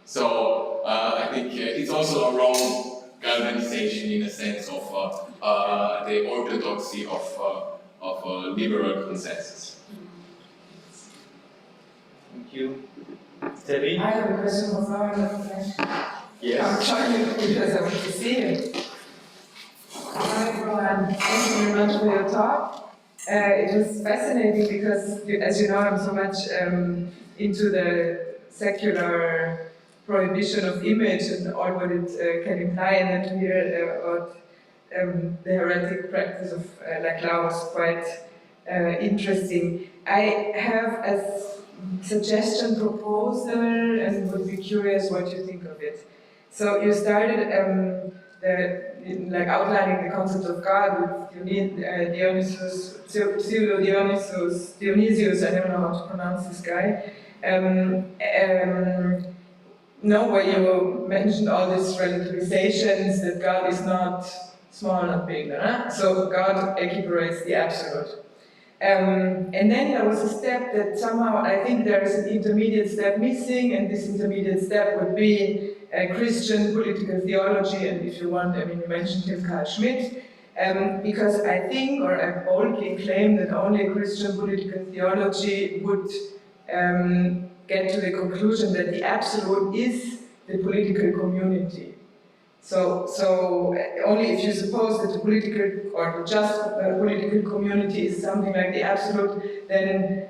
So I think it's also a wrong galvanization in a sense of the orthodoxy of a liberal consensus. Thank you. Debbie? I have a question for Florian. Yes. I'm joining because I want to see him. Hi, Florian. Thank you very much for your talk. It was fascinating because, as you know, I'm so much into the secular prohibition of image and all what it can imply, and then to hear about the heretic practice of Laclau was quite interesting. I have a suggestion, proposal, and would be curious what you think of it. So you started outlining the concept of God with Dionysius, I don't know how to pronounce this guy. Where you mentioned all these relativizations that God is not small, not big, so God equiparates the absolute. And then there was a step that somehow, I think there is an intermediate step missing, and this intermediate step would be Christian political theology, and if you want, you mentioned him, Carl Schmitt, because I think, or I boldly claim that only Christian political theology would get to the conclusion that the absolute is the political community. So only if you suppose that the political or the just political community is something like the absolute, then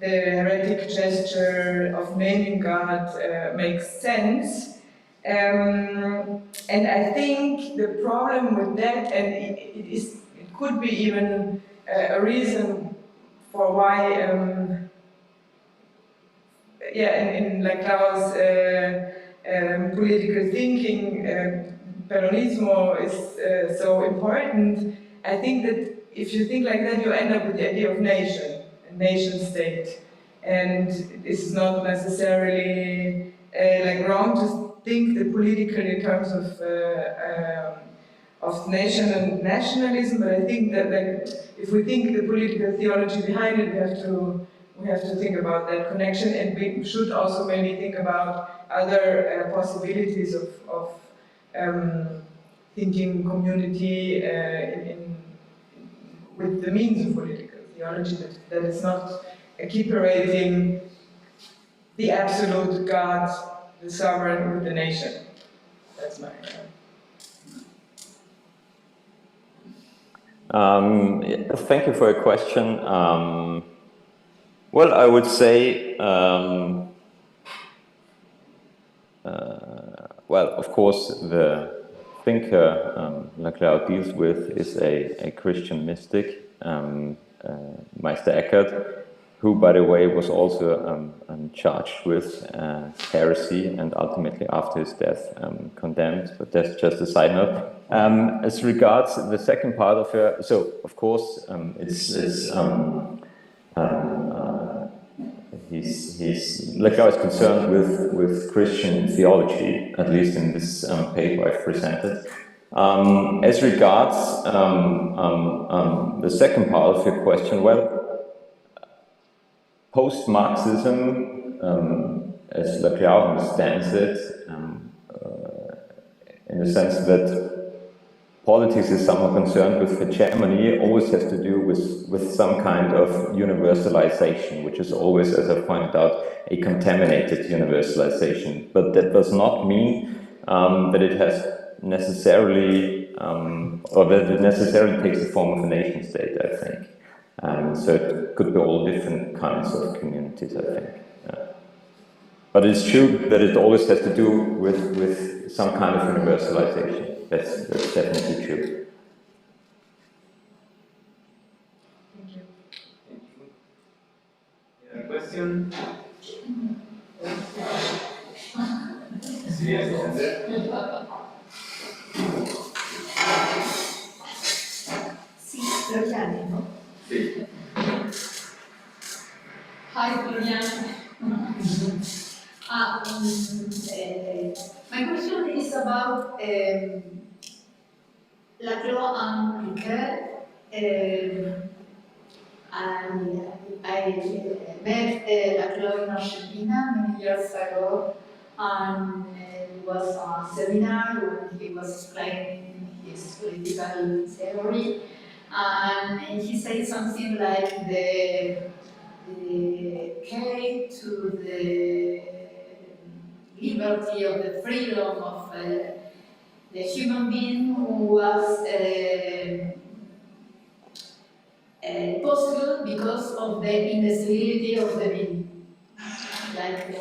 the heretic gesture of naming God makes sense. And I think the problem with that, and it could be even a reason for why, in Laclau's political thinking, Peronismo is so important. I think that if you think like that, you end up with the idea of nation, a nation state. And this is not necessarily wrong to think the political in terms of nation and nationalism, but I think that if we think the political theology behind it, we have to think about that connection, and we should also maybe think about other possibilities of thinking community with the means of political theology, that is not equiparating the absolute God, the sovereign, with the nation. That's my... Thank you for your question. Well, I would say, well, of course, the thinker Laclau deals with is a Christian mystic, Meister Eckhart, who, by the way, was also charged with heresy and ultimately, after his death, condemned. But that's just a side note. As regards the second part of her, so of course, Leclerc is concerned with Christian theology, at least in this paper I've presented. As regards the second part of your question, well, post-Marxism, as Leclerc understands it, in the sense that politics is somehow concerned with hegemony, always has to do with some kind of universalization, which is always, as I pointed out, a contaminated universalization. But that does not mean that it has necessarily, or that it necessarily takes the form of a nation state, I think. So it could be all different kinds of communities, I think. But it's true that it always has to do with some kind of universalization. That's definitely true. Thank you. Any other question? Sí, Alejandra. Sí, Florian, ¿no? Sí. Hi, Florian. My question is about Leclerc and Riquet. I met Leclerc in Argentina many years ago, and it was a seminar when he was explaining his political theory, and he said something like the key to the liberty of the freedom of the human being was possible because of the indivisibility of the being. Like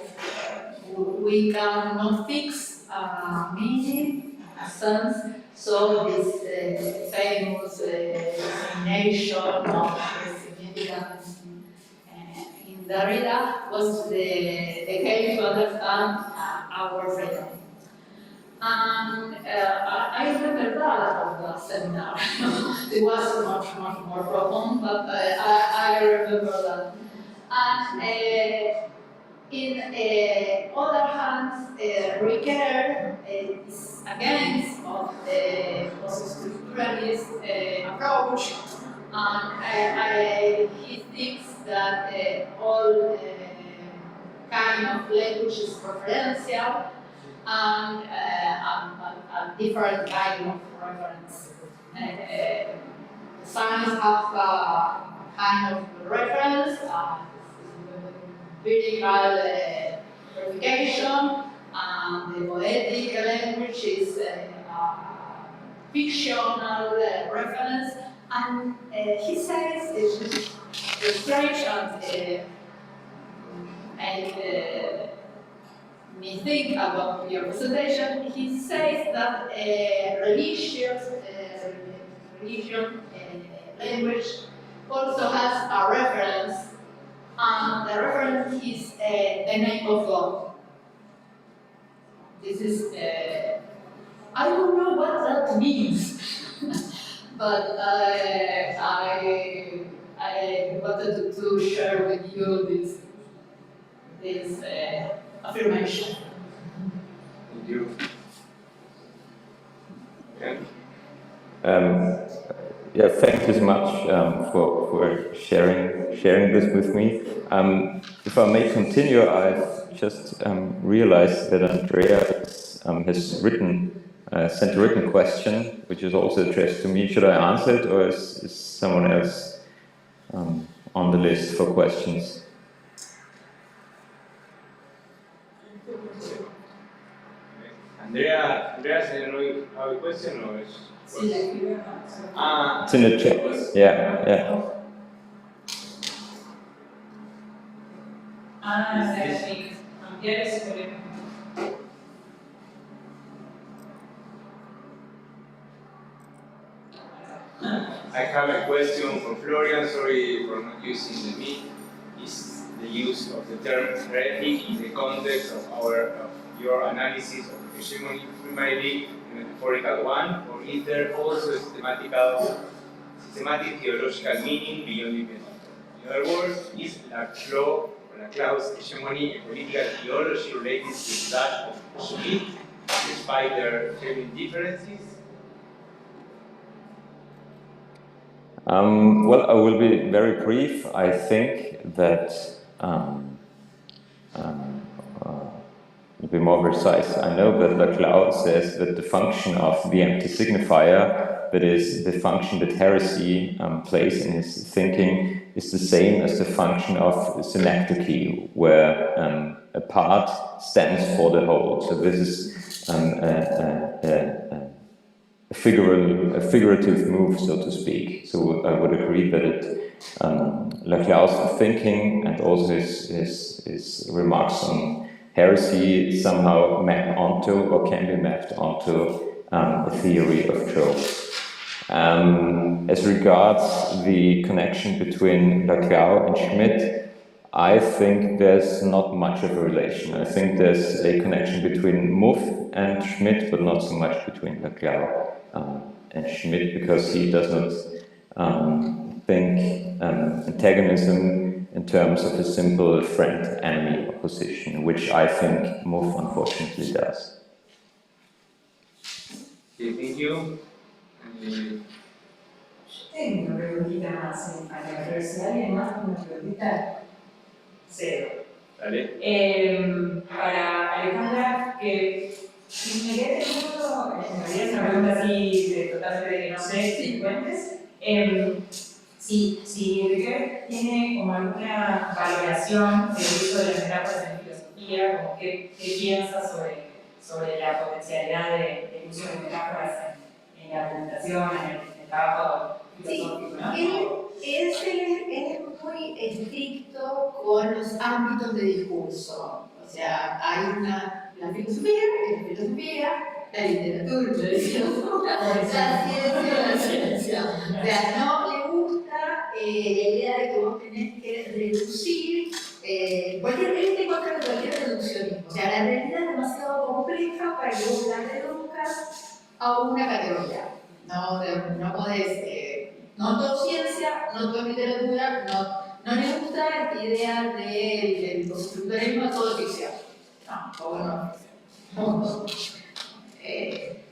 we cannot fix a meaning, a sense, so this famous definition of significance in Derrida was the key to understand our freedom. And I remember that of the seminar. It was much more profound, but I remember that. And in other hands, Riquet is against of the post-structuralist approach, and he thinks that all kind of language is referential, and a different kind of reference. Science have a kind of reference, empirical verification, and the poetic language is a fictional reference. And he says it's strange and me think about your presentation. He says that religion language also has a reference, and the reference is the name of God. This is I don't know what that means, but I wanted to share with you this affirmation. Thank you. Okay. Yeah, thank you so much for sharing this with me. If I may continue, I've just realized that Andrea has sent a written question, which is also addressed to me. Should I answer it, or is someone else on the list for questions? Andrea have a question or is? It's in the chat. Yeah. I have a question for Florian. Sorry for not using the mic. Is the use of the term heretic in the context of your analysis of hegemony primarily a metaphorical one, or is there also a systematic theological meaning beyond the metaphor? In other words, is Laclau's hegemony a political theology related to that of Schmitt, despite their genuine differences? Well, I will be very brief. I think that to be more precise, I know that Laclau says that the function of the empty signifier, that is, the function that heresy plays in his thinking, is the same as the function of synecdoche, where a part stands for the whole. So this is a figurative move, so to speak. So I would agree that Laclau's thinking and also his remarks on heresy somehow map onto, or can be mapped onto, a theory of tropes. As regards the connection between Laclau and Schmitt, I think there's not much of a relation. I think there's a connection between Muff and Schmitt, but not so much between Laclau and Schmitt, because he does not think antagonism in terms of a simple friend-enemy opposition, which I think Muff unfortunately does. Okay, thank you. Tengo una preguntita más para la universidad, y además una preguntita cero. Dale. Para Alejandra, que me quedé pensando, en realidad es una pregunta así totalmente de que no sé si cuentes, si Heretical tiene como alguna valoración del uso de las metáforas en filosofía, como qué piensa sobre la potencialidad de uso de metáforas en la argumentación, en el trabajo filosófico, ¿no? Él es muy estricto con los ámbitos de discurso. O sea, hay la filosofía, la literatura, la ciencia. O sea, no le gusta la idea de que vos tenés que reducir él está en contra de cualquier reduccionismo. O sea, la realidad es demasiado compleja para que vos la reduzcas a una categoría. No podés, no todo ciencia, no todo literatura, no le gusta esta idea del constructorismo, todo ficción.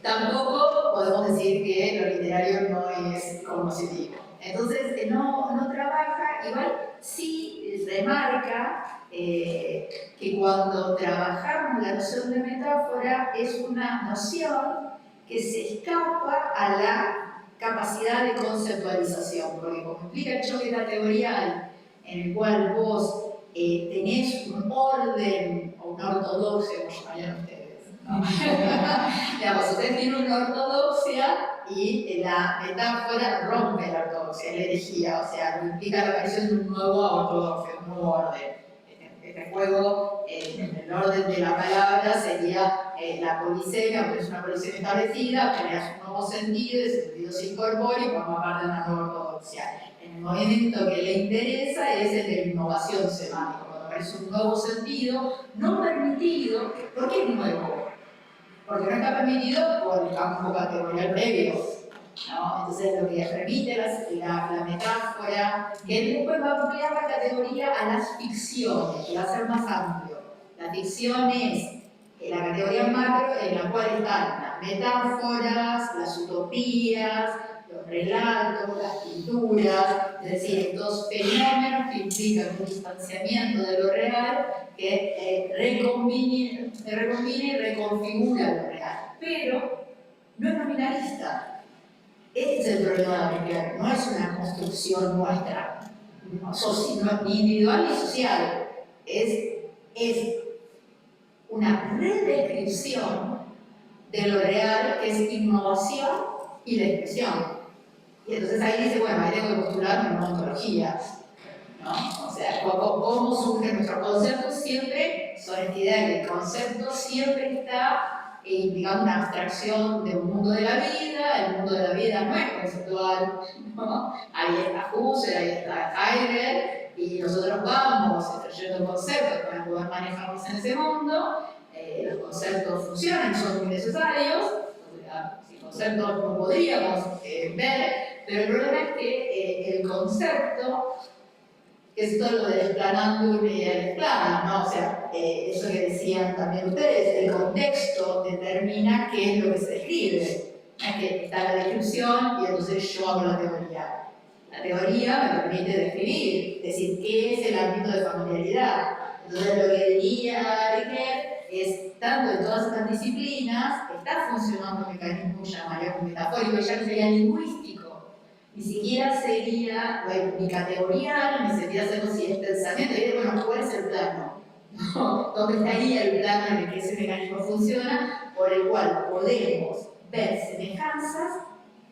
Tampoco podemos decir que lo literario no es cognoscitivo. Entonces, no trabaja, igual sí remarca que cuando trabajamos la noción de metáfora es una noción que se escapa a la capacidad de conceptualización, porque como explica el choque categorial, en el cual vos tenés un orden o una ortodoxia, como llamarían ustedes, ¿no? Digamos, ustedes tienen una ortodoxia y la metáfora rompe la ortodoxia, la herejía, o sea, implica la aparición de un nuevo ortodoxia, un nuevo orden. Este juego, en el orden de la palabra, sería la polisemia, porque es una polisemia establecida, creas un nuevo sentido, ese sentido se incorpora y forma parte de una nueva ortodoxia. En el movimiento que le interesa es el de la innovación semántica, cuando aparece un nuevo sentido, no permitido. ¿Por qué es nuevo? Porque no está permitido por el campo categorial previo. ¿No? Entonces lo que remite la metáfora, que él después va a ampliar la categoría a las ficciones, que va a ser más amplio. La ficción es la categoría macro en la cual están las metáforas, las utopías, los relatos, las pinturas, es decir, estos fenómenos que implican un distanciamiento de lo real que recombina y reconfigura lo real. Pero no es nominalista. Este es el problema de Heretical, no es una construcción nuestra, ni individual ni social, es una redescripción de lo real, que es innovación y la expresión. Y entonces ahí dice, bueno, ahí tengo que postular una ontología, ¿no? O sea, cómo surgen nuestros conceptos, siempre son esta idea que el concepto siempre está implicando una abstracción de un mundo de la vida. El mundo de la vida no es conceptual, ¿no? Ahí está Husserl, ahí está Heidegger, y nosotros vamos extrayendo conceptos para poder manejarnos en ese mundo. Los conceptos funcionan, son muy necesarios, sin conceptos no podríamos ver, pero el problema es que el concepto es todo lo del explanandum y el explanum, ¿no? O sea, eso que decían también ustedes, el contexto determina qué es lo que se describe. Es que está la descripción y entonces yo hago la teoría. La teoría me permite definir, decir qué es el ámbito de familiaridad. Entonces lo que diría Riquet es, tanto en todas estas disciplinas, está funcionando un mecanismo llamaríamos metafórico, ya no sería lingüístico, ni siquiera sería ni categorial, ni siquiera hacerlo si es pensamiento, y bueno, ¿cuál es el plano? ¿Dónde estaría el plano en el que ese mecanismo funciona, por el cual podemos ver semejanzas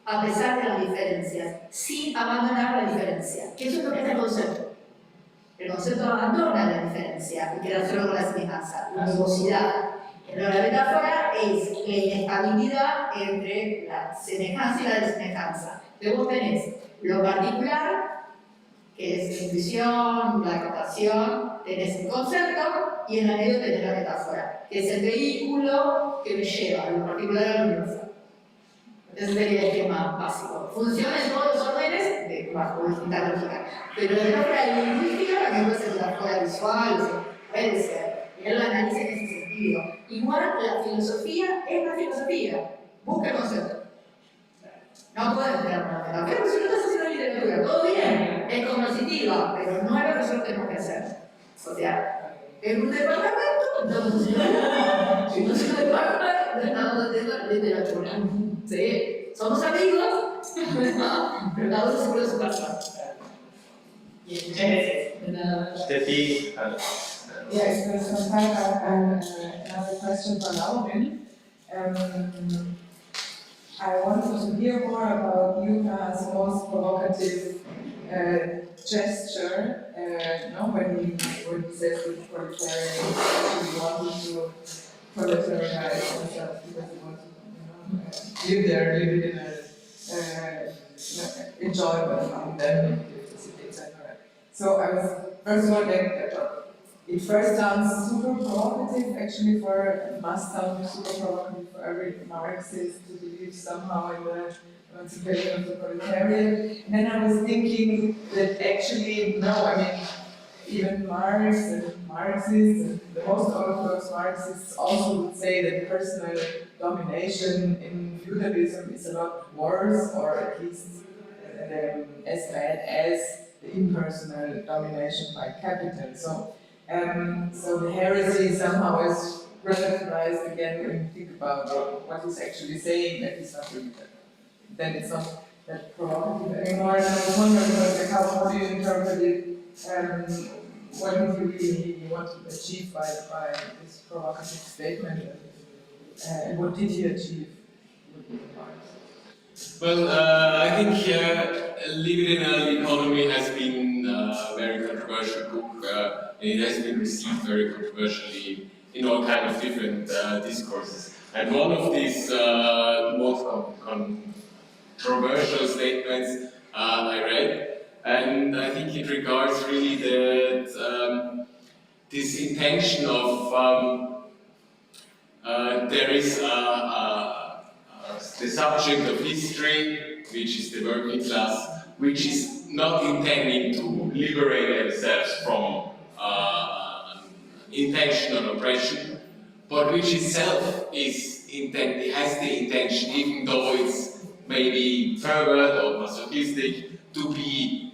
a pesar de las diferencias, sin abandonar la diferencia? Que eso es lo que es el concepto. El concepto abandona la diferencia y queda solo con la semejanza, la nubosidad. Pero la metáfora es la inestabilidad entre la semejanza y la desemejanza. Entonces vos tenés lo particular, que es la intuición, la captación, tenés el concepto y en el medio tenés la metáfora, que es el vehículo que me lleva de lo particular a lo universal. Ese sería el esquema básico. Funciona en todos los órdenes bajo distinta lógica. Pero la metáfora lingüística también puede ser metáfora visual, puede ser. Y él lo analiza en ese sentido. Igual la filosofía es la filosofía. Busca el concepto. No puedes buscar una metáfora. Pero si no estás haciendo literatura, todo bien, es coercitiva, pero no es lo que nosotros tenemos que hacer. O sea, en un departamento, estamos haciendo. Si no es un departamento, estamos haciendo literatura. Sí, somos amigos, pero cada uno seguro su casa. Steffi. Yeah, if there's some time, another question for Laurin. I wanted to hear more about Yuka's most provocative gesture, when he says that proletarian actually wanted to proletarize himself because he wanted to live there, live it in a enjoyment, indemnity, etc. So I was first wondering, it first sounds super provocative, actually it must sound super provocative for every Marxist to believe somehow in the emancipation of the proletariat. And then I was thinking that actually, no, I mean, even Marx and Marxists, and the most orthodox Marxists also would say that personal domination in feudalism is a lot worse, or at least as bad as the impersonal domination by capital. So the heresy somehow is relativized again when you think about what he's actually saying, that he's not really that. Then it's not that provocative anymore. And I was wondering, how do you interpret it? What did you really want to achieve by this provocative statement? And what did he achieve? Well, I think Liberal Economy has been a very controversial book. It has been received very controversially in all kinds of different discourses. And one of these most controversial statements I read, and I think it regards really that this intention of there is the subject of history, which is the working class, which is not intending to liberate themselves from intentional oppression, but which itself has the intention, even though it's maybe pervert or masochistic, to be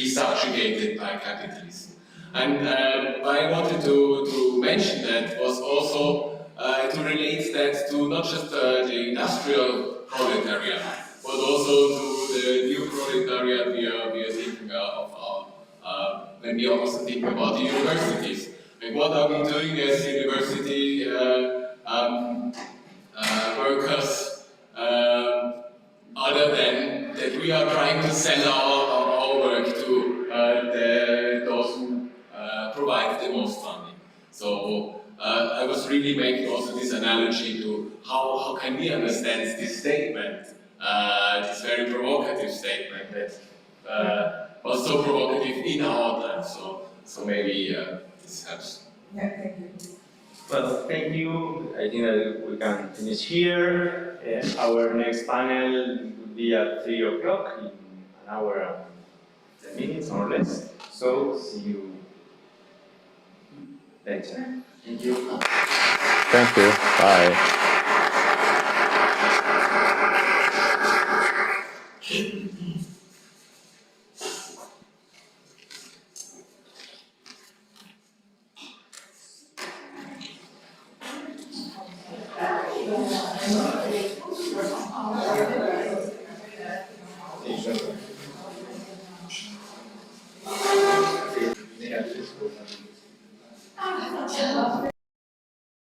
subjugated by capitalism. And why I wanted to mention that was also to relate that to not just the industrial proletariat, but also to the new proletariat we are thinking of when we are also thinking about the universities. Like, what are we doing as university workers, other than that we are trying to sell our work to those who provide the most funding. So I was really making also this analogy to how can we understand this statement, this very provocative statement that also provocative in our time. So maybe this helps. Yeah, thank you. Well, thank you. I think that we can finish here. Our next panel will be at 3 o'clock in an hour and 10 minutes, more or less. So, see you later. Thank you. Thank you. Bye. Ciao.